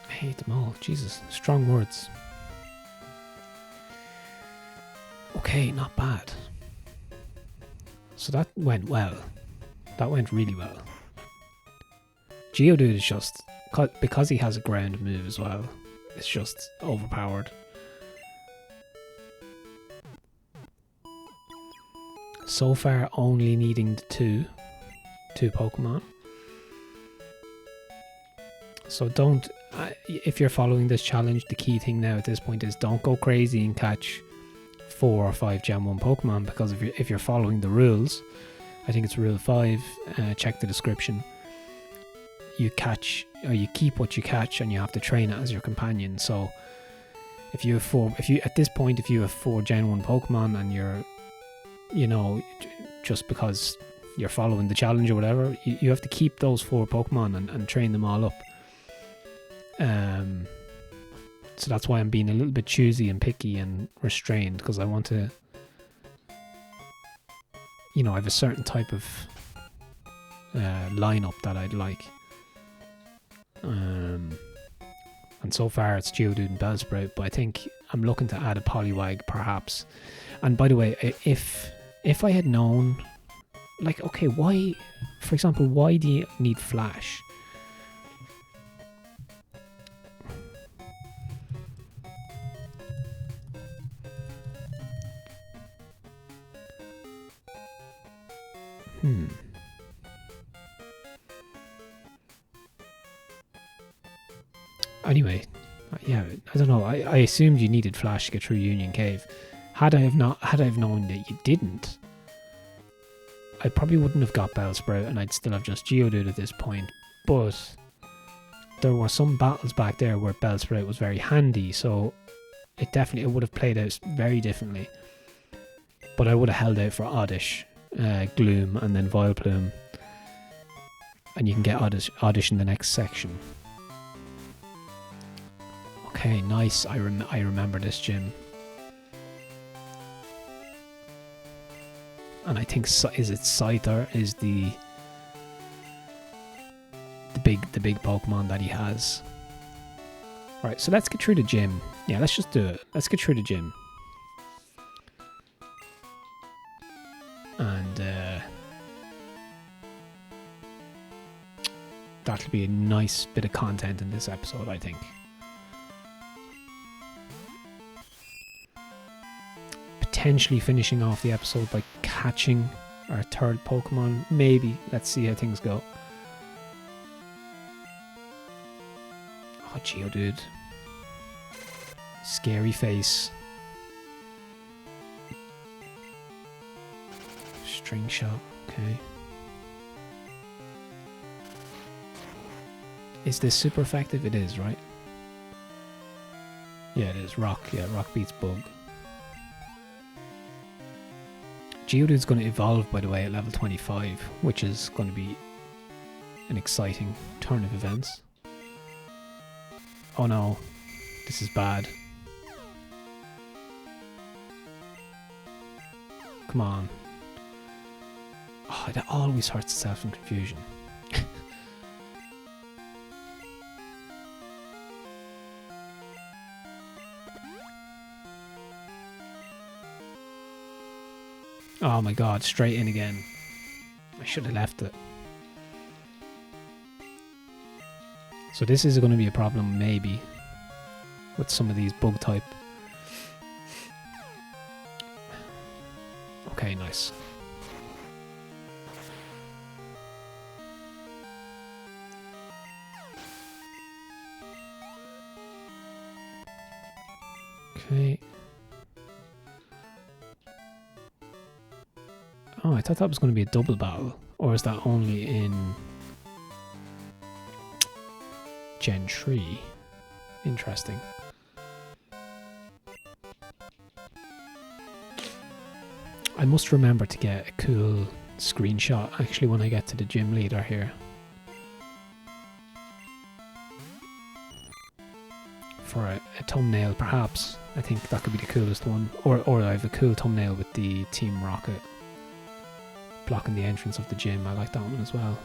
I hate them all. Jesus, strong words. Okay, not bad. So that went well. That went really well. Geodude is just, because he has a ground move as well, it's just overpowered. So far only needing the two Pokemon. So don't, if you're following this challenge, the key thing now at this point is don't go crazy and catch 4 or 5 Gen 1 Pokemon, because if you're following the rules, I think it's rule 5, check the description, you catch, or you keep what you catch and you have to train it as your companion. So if you have at this point, if you have 4 Gen 1 Pokemon and you're, you know, just because you're following the challenge or whatever, you have to keep those 4 Pokemon and train them all up. So that's why I'm being a little bit choosy and picky and restrained, because I want to, you know, I have a certain type of lineup that I'd like. And so far it's Geodude and Bellsprout, but I think I'm looking to add a Poliwag perhaps. And by the way, if I had known, like, okay, why, for example, why do you need Flash? Anyway, yeah, I don't know. I assumed you needed Flash to get through Union Cave. Had I have known that you didn't, I probably wouldn't have got Bellsprout, and I'd still have just Geodude at this point. But there were some battles back there where Bellsprout was very handy, so it would have played out very differently. But I would have held out for Oddish, Gloom, and then Vileplume, and you can get Oddish in the next section. Okay, nice. I remember this gym, and I think is it Scyther is the big Pokemon that he has. All right, so let's get through the gym. Yeah, let's just do it. Let's get through the gym, and that'll be a nice bit of content in this episode, I think. Potentially finishing off the episode by catching our 3rd Pokemon, maybe. Let's see how things go. Oh, Geodude. Scary face. String shot, okay. Is this super effective? It is, right? Yeah, it is. Rock. Yeah, Rock beats Bug. Geodude's going to evolve, by the way, at level 25, which is going to be an exciting turn of events. Oh no, this is bad. Come on. Oh, that always hurts itself in confusion. Oh my god, straight in again. I should have left it. So this is going to be a problem, maybe, with some of these bug type. Okay, nice. Okay. Oh, I thought that was going to be a double battle. Or is that only in Gen 3? Interesting. I must remember to get a cool screenshot actually when I get to the gym leader here. For a thumbnail perhaps. I think that could be the coolest one. Or I have a cool thumbnail with the Team Rocket blocking the entrance of the gym. I like that one as well.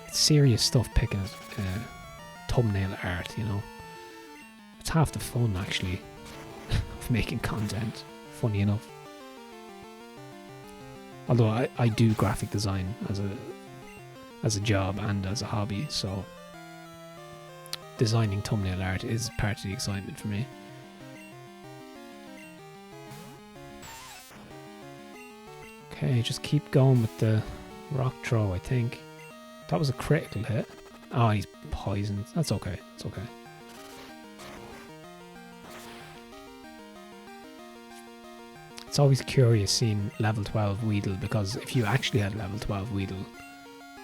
It's serious stuff picking thumbnail art, you know. It's half the fun actually of making content, funny enough. Although I do graphic design as a job and as a hobby, so designing thumbnail art is part of the excitement for me. Okay, just keep going with the rock throw, I think. That was a critical hit. Oh, he's poisoned. That's okay. It's okay. It's always curious seeing level 12 Weedle, because if you actually had level 12 Weedle,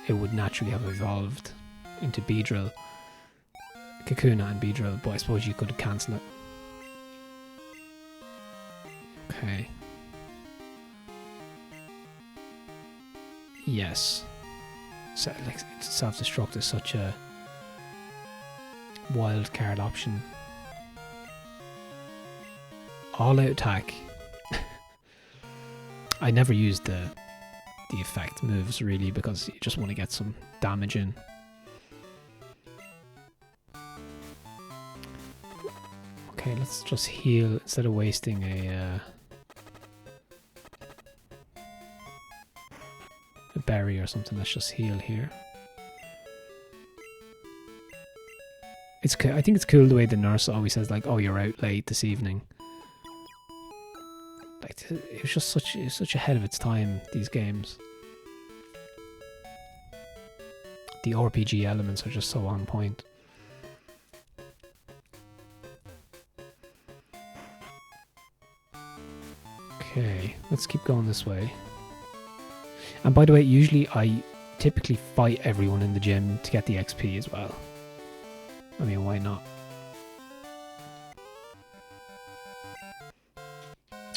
it would naturally have evolved into Beedrill, Kakuna and Beedrill, but I suppose you could cancel it. Okay. Yes. So, like, self-destruct is such a wild card option. All-out attack. I never used the effect moves really because you just want to get some damage in. Okay, let's just heal instead of wasting a berry or something. Let's just heal here. I think it's cool the way the nurse always says like, "Oh, you're out late this evening." Like, it was just such ahead of its time, these games. The RPG elements are just so on point. Okay, let's keep going this way. And by the way, usually I typically fight everyone in the gym to get the XP as well. I mean, why not?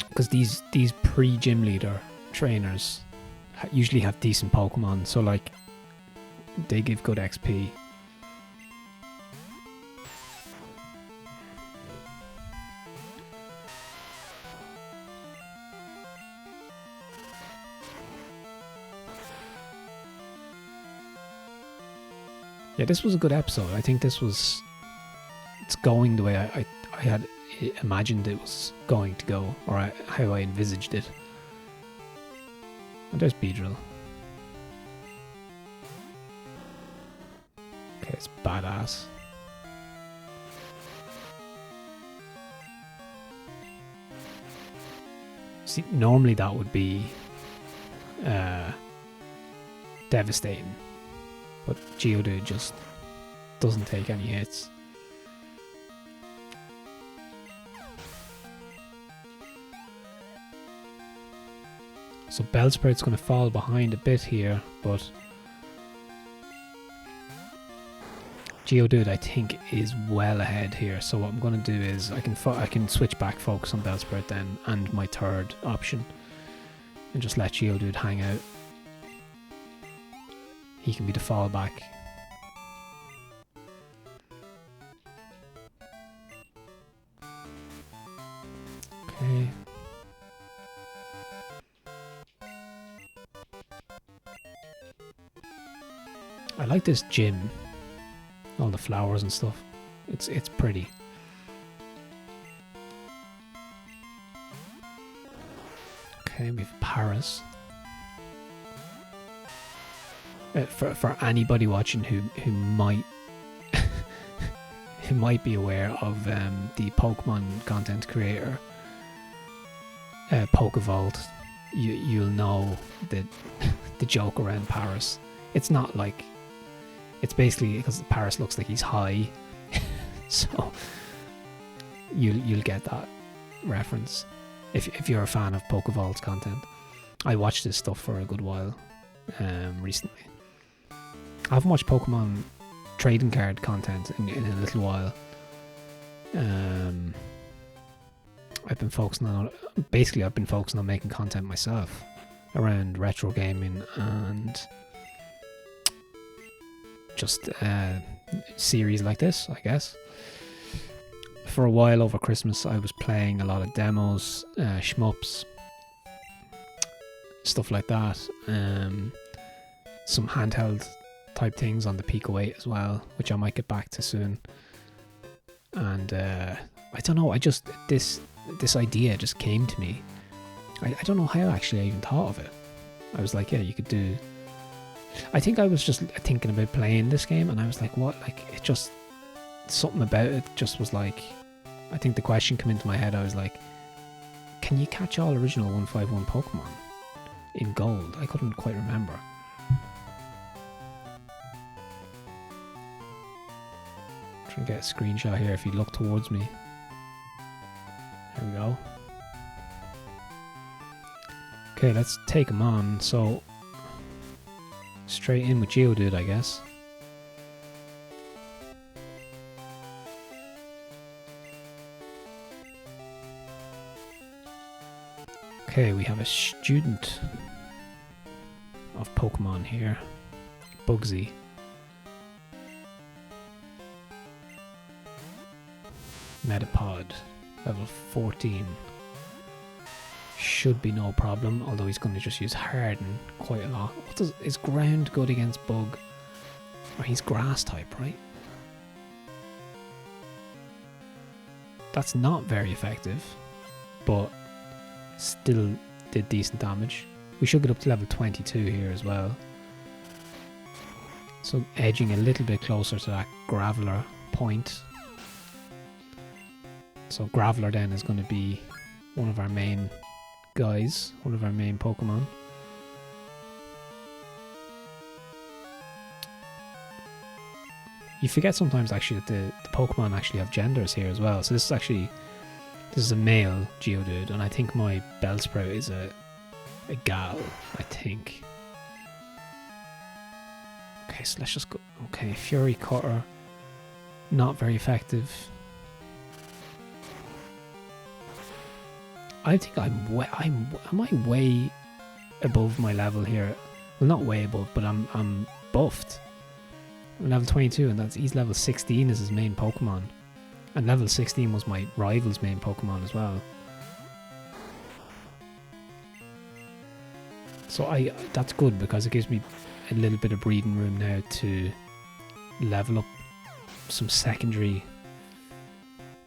Because these pre-gym leader trainers usually have decent Pokemon, so like they give good XP. Yeah, this was a good episode. I think it's going the way I had imagined it was going to go, or how I envisaged it. And there's Beedrill. Okay, it's badass. See, normally that would be devastating, but Geodude just doesn't take any hits. So Bellsprout's going to fall behind a bit here, but Geodude I think is well ahead here. So what I'm going to do is I can switch back, focus on Bellsprout then, and my third option, and just let Geodude hang out. He can be the fallback. Okay. I like this gym. All the flowers and stuff. It's pretty. Okay, we have Paris. For anybody watching who might who might be aware of the Pokemon content creator Pokevault, you'll know that the joke around Paris. It's not like, it's basically because Paris looks like he's high, so you'll get that reference if you're a fan of Pokevault's content. I watched this stuff for a good while recently. I haven't watched Pokemon trading card content in a little while. I've been focusing on making content myself around retro gaming and just series like this, I guess. For a while over Christmas, I was playing a lot of demos, shmups, stuff like that. Some handheld type things on the Pico 8 as well, which I might get back to soon. And I don't know, this idea just came to me. I don't know how actually I even thought of it. I was like, yeah, you could do... I think I was just thinking about playing this game, and I was like, what? Like, it just... Something about it just was like... I think the question came into my head, I was like, can you catch all original 151 Pokemon in gold? I couldn't quite remember. Trying to get a screenshot here if you look towards me. There we go. Okay, let's take him on. So, straight in with Geodude, I guess. Okay, we have a student of Pokemon here. Bugsy. Metapod. Level 14. Should be no problem, although he's going to just use Harden quite a lot. Is ground good against bug? Or he's grass type, right? That's not very effective, but still did decent damage. We should get up to level 22 here as well. So edging a little bit closer to that Graveler point. So Graveler then is going to be one of our main guys, one of our main Pokemon. You forget sometimes actually that the Pokemon actually have genders here as well. So this is a male Geodude, and I think my Bellsprout is a gal, I think. Okay, so let's just go. Okay, Fury Cutter, not very effective. I think am I way above my level here? Well, not way above, but I'm buffed. I'm level 22, and he's level 16 as his main Pokemon, and level 16 was my rival's main Pokemon as well. So that's good because it gives me a little bit of breathing room now to level up some secondary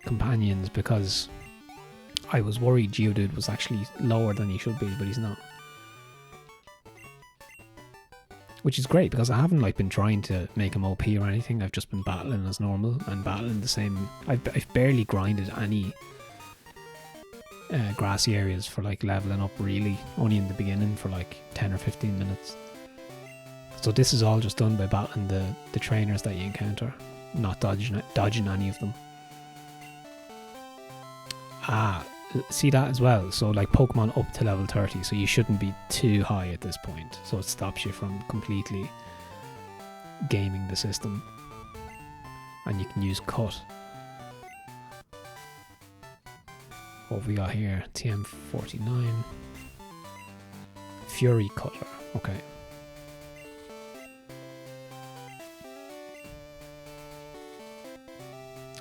companions, because I was worried Geodude was actually lower than he should be, but he's not. Which is great, because I haven't been trying to make him OP or anything. I've just been battling as normal and battling the same. I've barely grinded any grassy areas for leveling up, really. Only in the beginning for 10 or 15 minutes. So this is all just done by battling the trainers that you encounter, not dodging any of them. See that as well. So Pokemon up to level 30, so you shouldn't be too high at this point, so it stops you from completely gaming the system. And you can use Cut. What have we got here? TM49. Fury Cutter. Okay.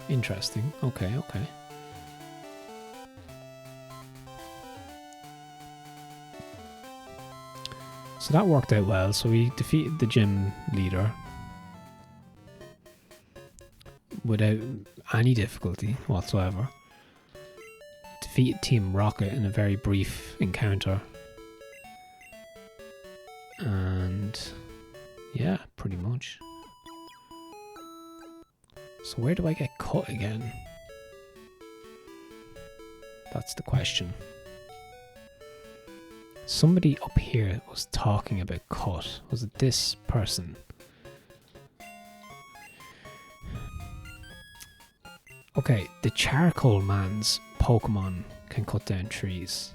Interesting. Okay. So that worked out well. So we defeated the gym leader without any difficulty whatsoever. Defeated Team Rocket in a very brief encounter. And yeah, pretty much. So where do I get Cut again? That's the question. Somebody up here was talking about Cut. Was it this person? Okay, the Charcoal Man's Pokemon can cut down trees.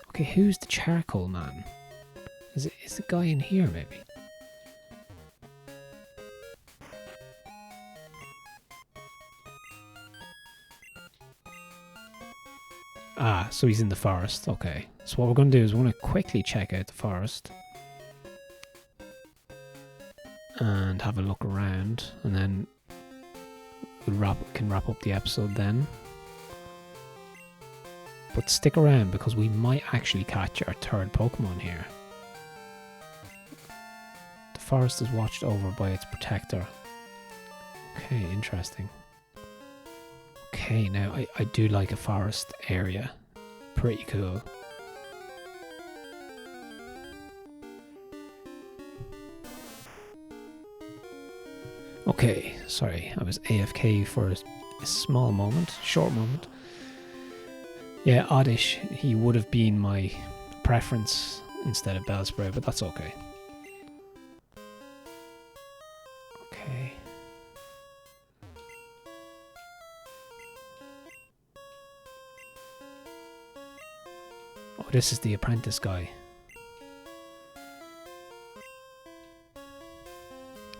Okay, who's the Charcoal Man? Is the guy in here maybe? Ah, so he's in the forest. Okay. So what we're going to do is we're going to quickly check out the forest. And have a look around. And then we can wrap up the episode then. But stick around because we might actually catch our third Pokemon here. The forest is watched over by its protector. Okay, interesting. Okay, now I do like a forest area. Pretty cool. Okay, sorry, I was AFK for a small moment, short moment. Yeah, Oddish, he would have been my preference instead of Bellspray, but that's okay. Okay. Oh, this is the apprentice guy.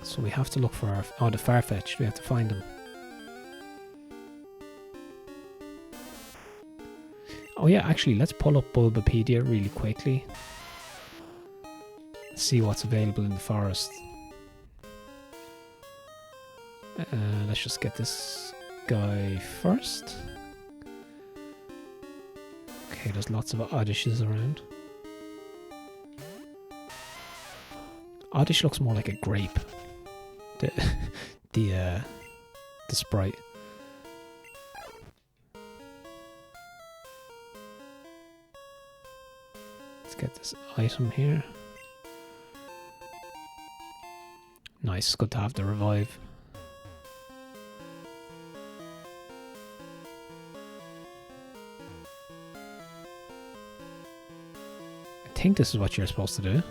So we have to look for our... Oh, the Farfetch'd, we have to find him. Oh yeah, actually, let's pull up Bulbapedia really quickly. See what's available in the forest. Let's just get this guy first. Okay, there's lots of Oddishes around. Oddish looks more like a grape. The sprite. Let's get this item here. Nice, good to have the revive. I think this is what you're supposed to do.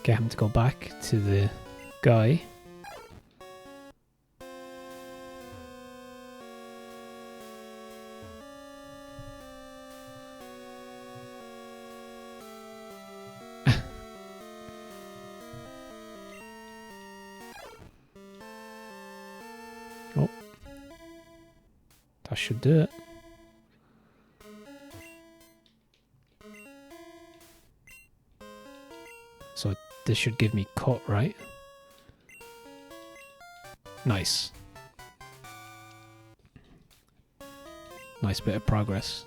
Get him to go back to the guy. Oh. That should do it. So this should give me cut, right? Nice. Nice bit of progress.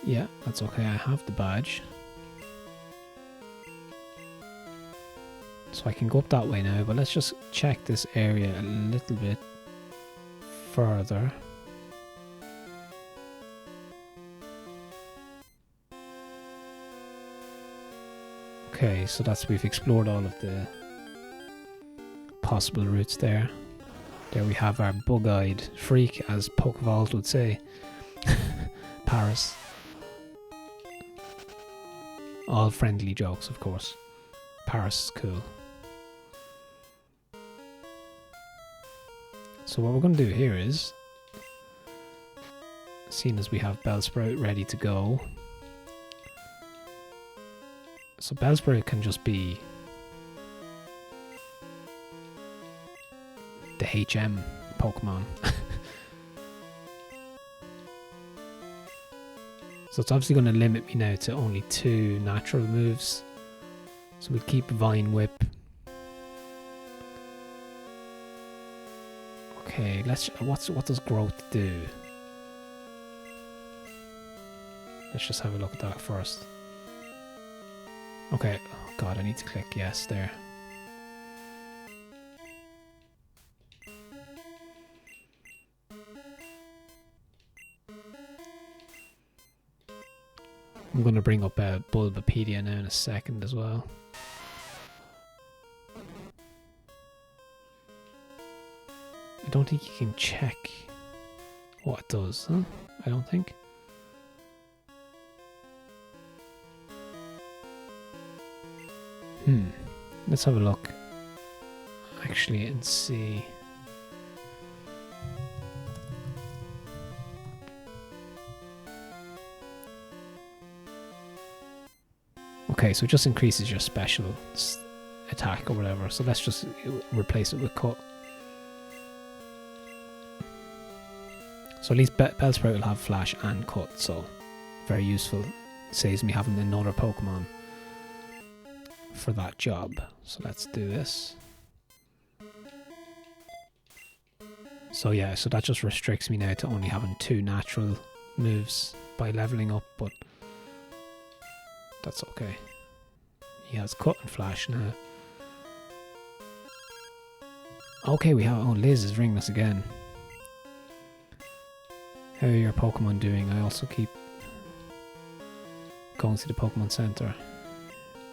Yeah, that's okay. I have the badge. So I can go up that way now, but let's just check this area a little bit further. Okay, so we've explored all of the possible routes there. There we have our bug-eyed freak, as Pokevault would say. Paris. All friendly jokes, of course. Paris is cool. So what we're going to do here is, seeing as we have Bellsprout ready to go, so Bellsprout can just be the HM Pokemon. So it's obviously going to limit me now to only 2 natural moves. So we'll keep Vine Whip. Okay, what does growth do? Let's just have a look at that first. Okay, oh god, I need to click yes there. I'm going to bring up Bulbapedia now in a second as well. I don't think you can check what it does, huh? I don't think. Let's have a look actually and see. Okay, so it just increases your special attack or whatever. So let's just replace it with cut. So at least Bellsprout will have flash and cut, so very useful. Saves me having another Pokemon for that job. So let's do this. So yeah, so that just restricts me now to only having 2 natural moves by leveling up, but that's okay. He has cut and flash now. Okay, we have... Oh, Liz is ringing us again. How are your Pokemon doing? I also keep going to the Pokemon Center.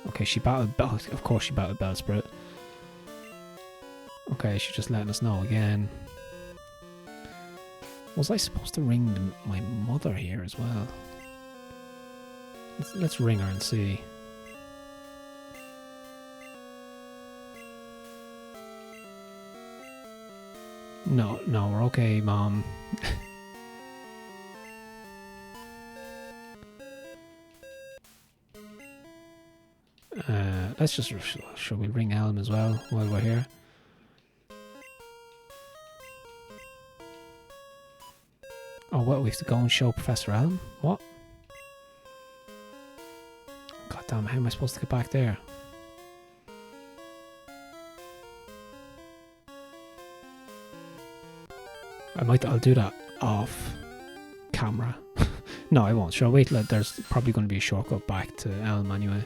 Okay, she battled... Of course she battled Bellsprout. Okay, she's just letting us know again. Was I supposed to ring my mother here as well? Let's ring her and see. No, we're okay, Mom. Let's just... Should we ring Elm as well while we're here? Oh, what? We have to go and show Professor Elm? What? God damn, how am I supposed to get back there? I'll do that off camera. No, I won't. Sure, wait, there's probably going to be a shortcut back to Elm anyway.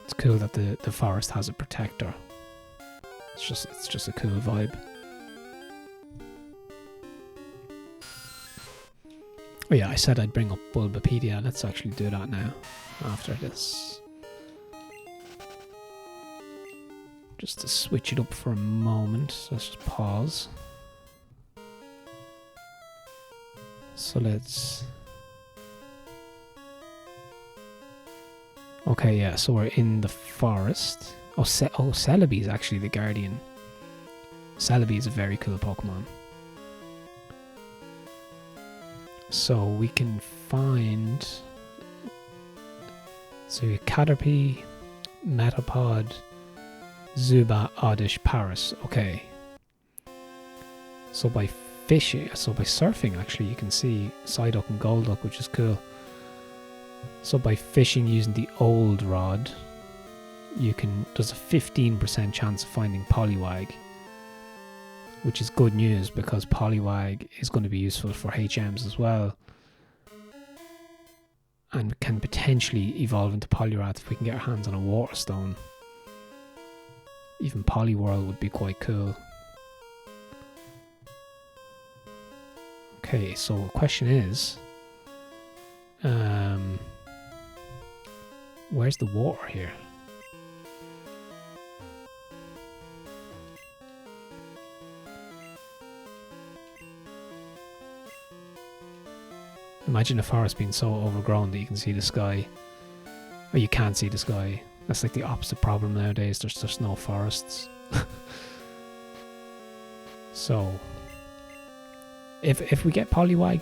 It's cool that the forest has a protector. It's just a cool vibe. Oh yeah, I said I'd bring up Bulbapedia. Let's actually do that now, after this. Just to switch it up for a moment. So let's just pause. So let's... Okay, yeah, so we're in the forest. Oh, Celebi is actually the guardian. Celebi is a very cool Pokemon. So we can find... So Caterpie, Metapod, Zubat, Oddish, Paris. Okay. So by surfing actually you can see Psyduck and Golduck, which is cool. So by fishing using the old rod, there's a 15% chance of finding Poliwag, which is good news because Poliwag is going to be useful for HMs as well, and can potentially evolve into Poliwrath if we can get our hands on a Water Stone. Even Poliwhirl would be quite cool. Okay, so the question is, where's the water here? Imagine a forest being so overgrown that you can see the sky. Or you can't see the sky. That's like the opposite problem nowadays. There's just no forests. So, if we get Poliwag,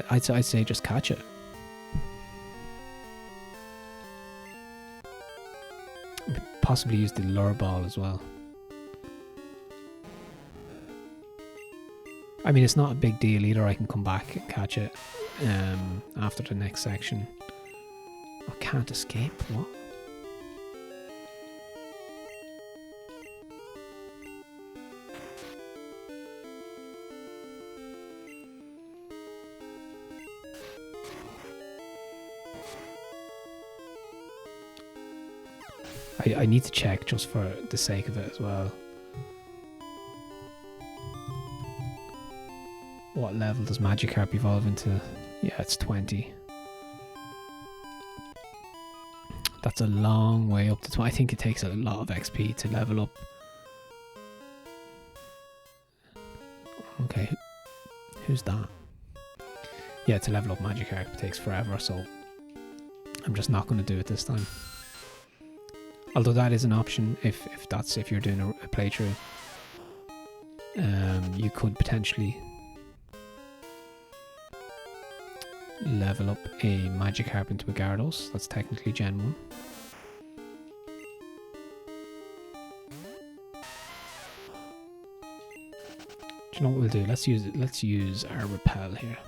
I'd say just catch it. Possibly use the lure ball as well. I mean, it's not a big deal either. I can come back and catch it after the next section. I can't escape. What? I need to check just for the sake of it as well. What level does Magikarp evolve into? Yeah, it's 20. That's a long way up to 20. I think it takes a lot of XP to level up. Okay, who's that? Yeah, to level up Magikarp takes forever, so I'm just not going to do it this time. Although that is an option if you're doing a playthrough. You could potentially level up a Magikarp into a Gyarados. That's technically Gen 1. Do you know what we'll do? Let's use our Repel here.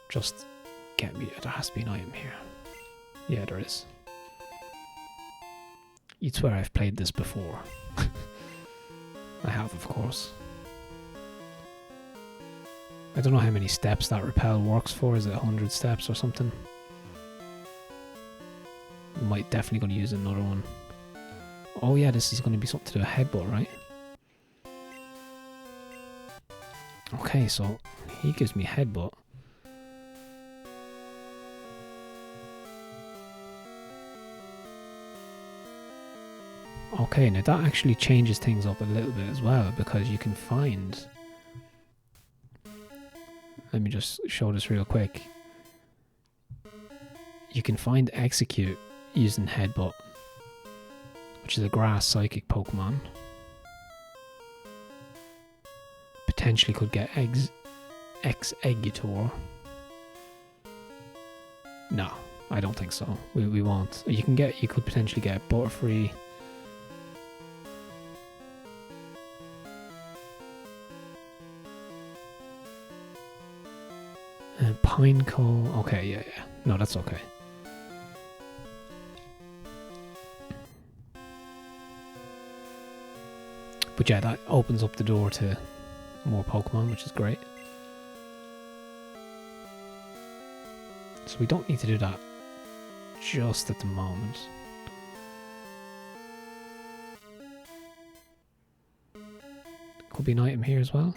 Just get me. There has to be an item here. Yeah, there is. You'd swear I've played this before. I have, of course. I don't know how many steps that Repel works for. Is it 100 steps or something? Might definitely going to use another one. Oh yeah, this is going to be something to do with Headbutt, right? Okay, so he gives me Headbutt. Okay, now that actually changes things up a little bit as well, because you can find... Let me just show this real quick. You can find Execute using Headbutt, which is a grass psychic Pokemon. Potentially could get Exeggutor. No, I don't think so. We won't. You could potentially get Butterfree. Pineco. Okay, yeah. No, that's okay. But yeah, that opens up the door to more Pokemon, which is great. So we don't need to do that just at the moment. Could be an item here as well.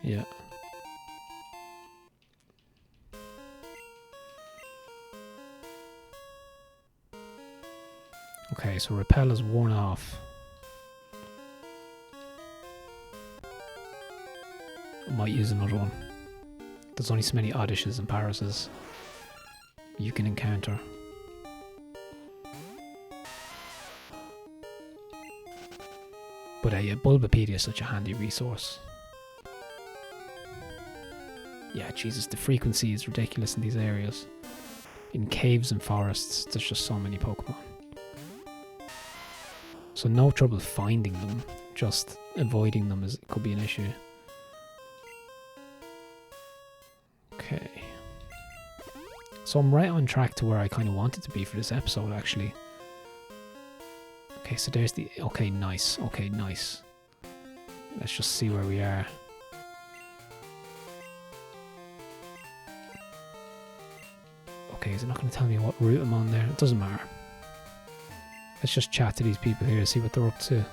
Yeah. Okay, so Repel is worn off. I might use another one. There's only so many Oddishes and Parises you can encounter. But yeah, Bulbapedia is such a handy resource. Yeah, Jesus, the frequency is ridiculous in these areas. In caves and forests, there's just so many Pokemon. So no trouble finding them, just avoiding them could be an issue. Okay. So I'm right on track to where I kind of wanted to be for this episode, actually. Okay, so there's the... Okay, nice. Okay, nice. Let's just see where we are. Okay, is it not going to tell me what route I'm on there? It doesn't matter. Let's just chat to these people here, see what they're up to.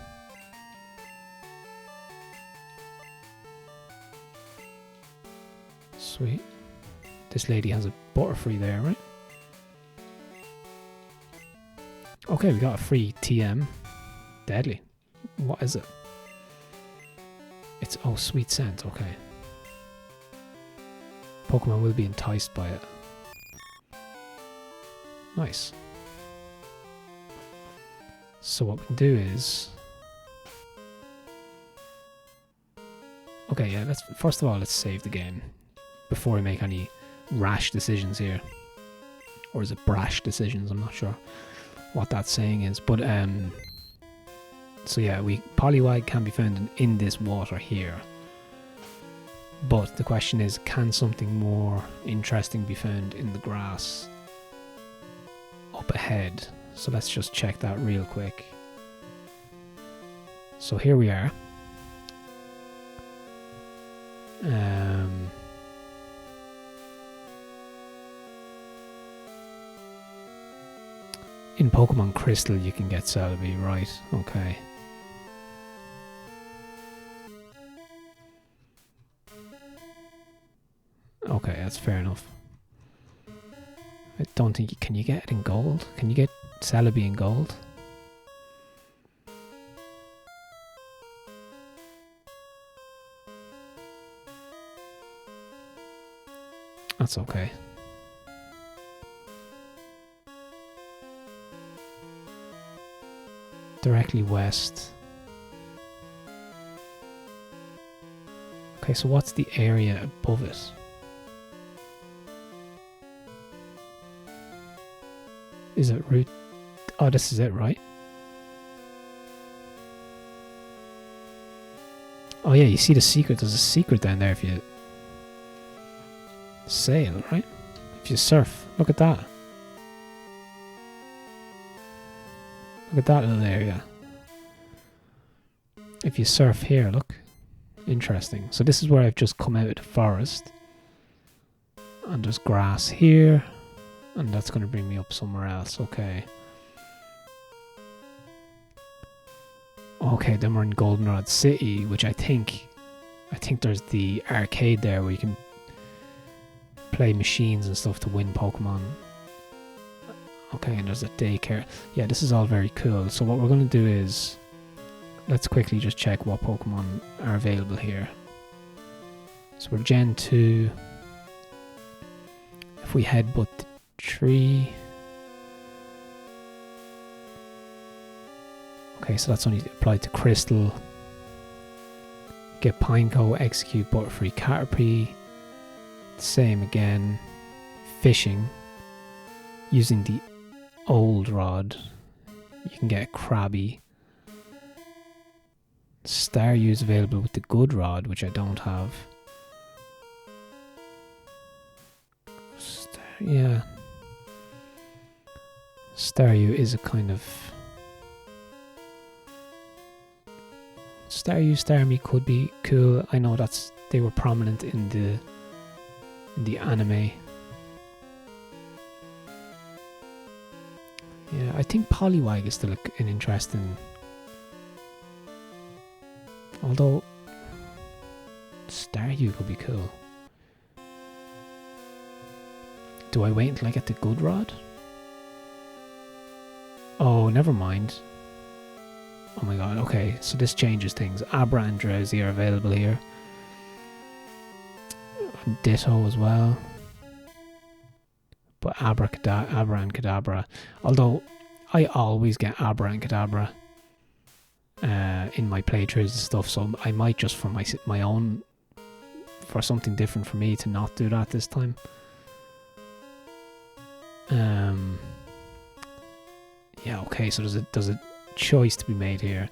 Sweet. This lady has a Butterfree there, right? Okay, we got a free TM. Deadly. What is it? It's... Oh, Sweet Scent, okay. Pokemon will be enticed by it. Nice. So what we can do is... Okay, yeah, first of all, let's save the game before we make any rash decisions here. Or is it brash decisions? I'm not sure what that saying is. But, so yeah, Poliwag can be found in this water here. But the question is, can something more interesting be found in the grass up ahead? So let's just check that real quick. So here we are. In Pokemon Crystal you can get Celebi, right? Okay. Okay, that's fair enough. I don't think can you get it in gold? Can you get Celebi in gold? That's okay. Directly west. Okay, so what's the area above it? Is it route? Oh, this is it, right? Oh yeah, you see the secret. There's a secret down there if you sail, right? If you surf. Look at that. Look at that little area. If you surf here, look. Interesting. So this is where I've just come out of the forest. And there's grass here. And that's going to bring me up somewhere else. Okay. Okay, then we're in Goldenrod City, which I think there's the arcade there where you can play machines and stuff to win Pokemon. Okay, and there's a daycare. Yeah, this is all very cool. So what we're going to do is, let's quickly just check what Pokemon are available here. So we're Gen 2. If we headbutt the tree. Okay, so that's only applied to Crystal. Get Pineco, execute Butterfree, Caterpie. Same again. Fishing. Using the old rod, you can get a Krabby. Staryu is available with the good rod, which I don't have. Yeah. Staryu is a kind of... Staryu, Starmie could be cool. I know they were prominent in the anime. Yeah, I think Poliwag is still an interesting... Although Staryu could be cool. Do I wait until I get the good rod? Oh, never mind. Oh my god, okay, so this changes things. Abra and Drowsy are available here. And Ditto as well. But Abra and Kadabra. Although I always get Abra and Kadabra in my playthroughs and stuff, so I might just for my own, for something different for me to not do that this time. Yeah, okay, so there's a choice to be made here.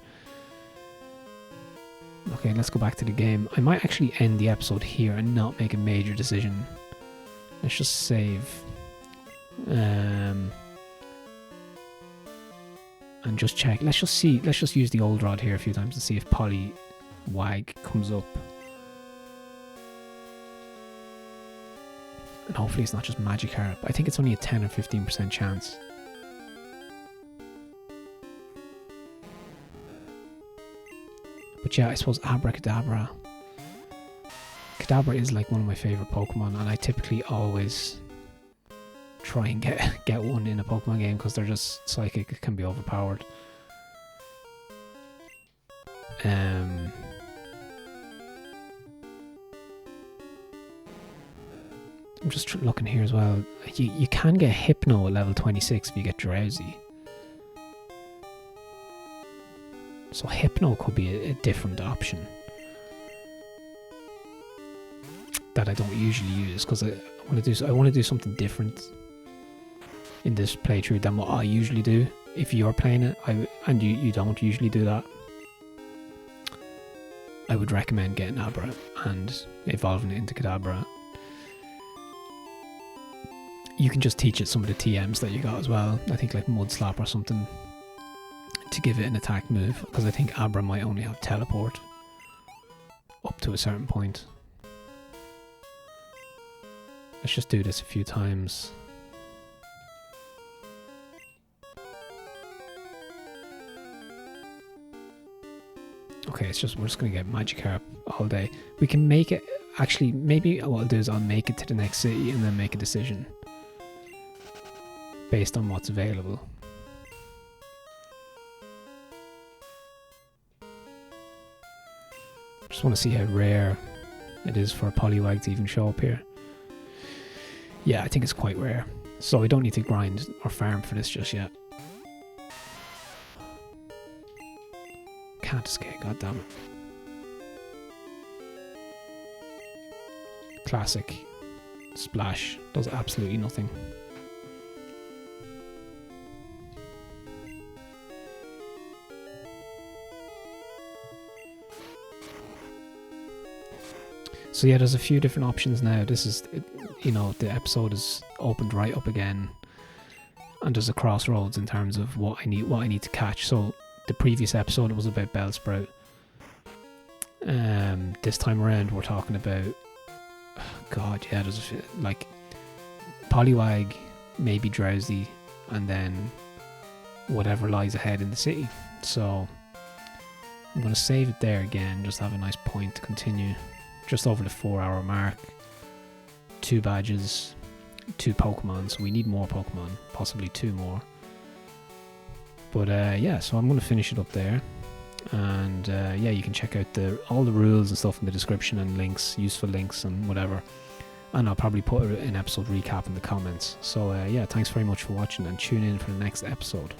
Okay, let's go back to the game. I might actually end the episode here and not make a major decision. Let's just save. And just check. Let's just see. Let's just use the old rod here a few times and see if Poliwag comes up. And hopefully it's not just Magikarp. I think it's only a 10 or 15% chance. But yeah, I suppose Abracadabra. Kadabra is like one of my favourite Pokemon, and I typically always try and get one in a Pokemon game because they're just psychic. It can be overpowered. I'm just looking here as well. You can get Hypno at level 26 if you get Drowsy. So Hypno could be a different option that I don't usually use because I want to do something different in this playthrough than what I usually do. If you're playing it and you don't usually do that, I would recommend getting Abra and evolving it into Kadabra. You can just teach it some of the TMs that you got as well. I think like Mud Slap or something to give it an attack move, because I think Abra might only have teleport up to a certain point. Let's just do this a few times. Okay, we're just gonna get Magikarp all day. We can make it, actually, maybe what I'll do is I'll make it to the next city and then make a decision based on what's available. Just want to see how rare it is for a Poliwag to even show up here. Yeah, I think it's quite rare. So I don't need to grind or farm for this just yet. Can't escape, goddammit. Classic. Splash. Does absolutely nothing. So yeah, there's a few different options now. This is, you know, the episode is opened right up again, and there's a crossroads in terms of what I need to catch. So the previous episode was about Bellsprout. This time around we're talking about, God, yeah, there's like Poliwag, maybe Drowsy, and then whatever lies ahead in the city. So I'm going to save it there again, just have a nice point to continue. Just over the 4-hour mark. 2 badges, 2 Pokemon, so we need more Pokemon, possibly 2 more. But yeah, so I'm going to finish it up there. And yeah, you can check out all the rules and stuff in the description, and links, useful links and whatever. And I'll probably put an episode recap in the comments. So yeah, thanks very much for watching, and tune in for the next episode.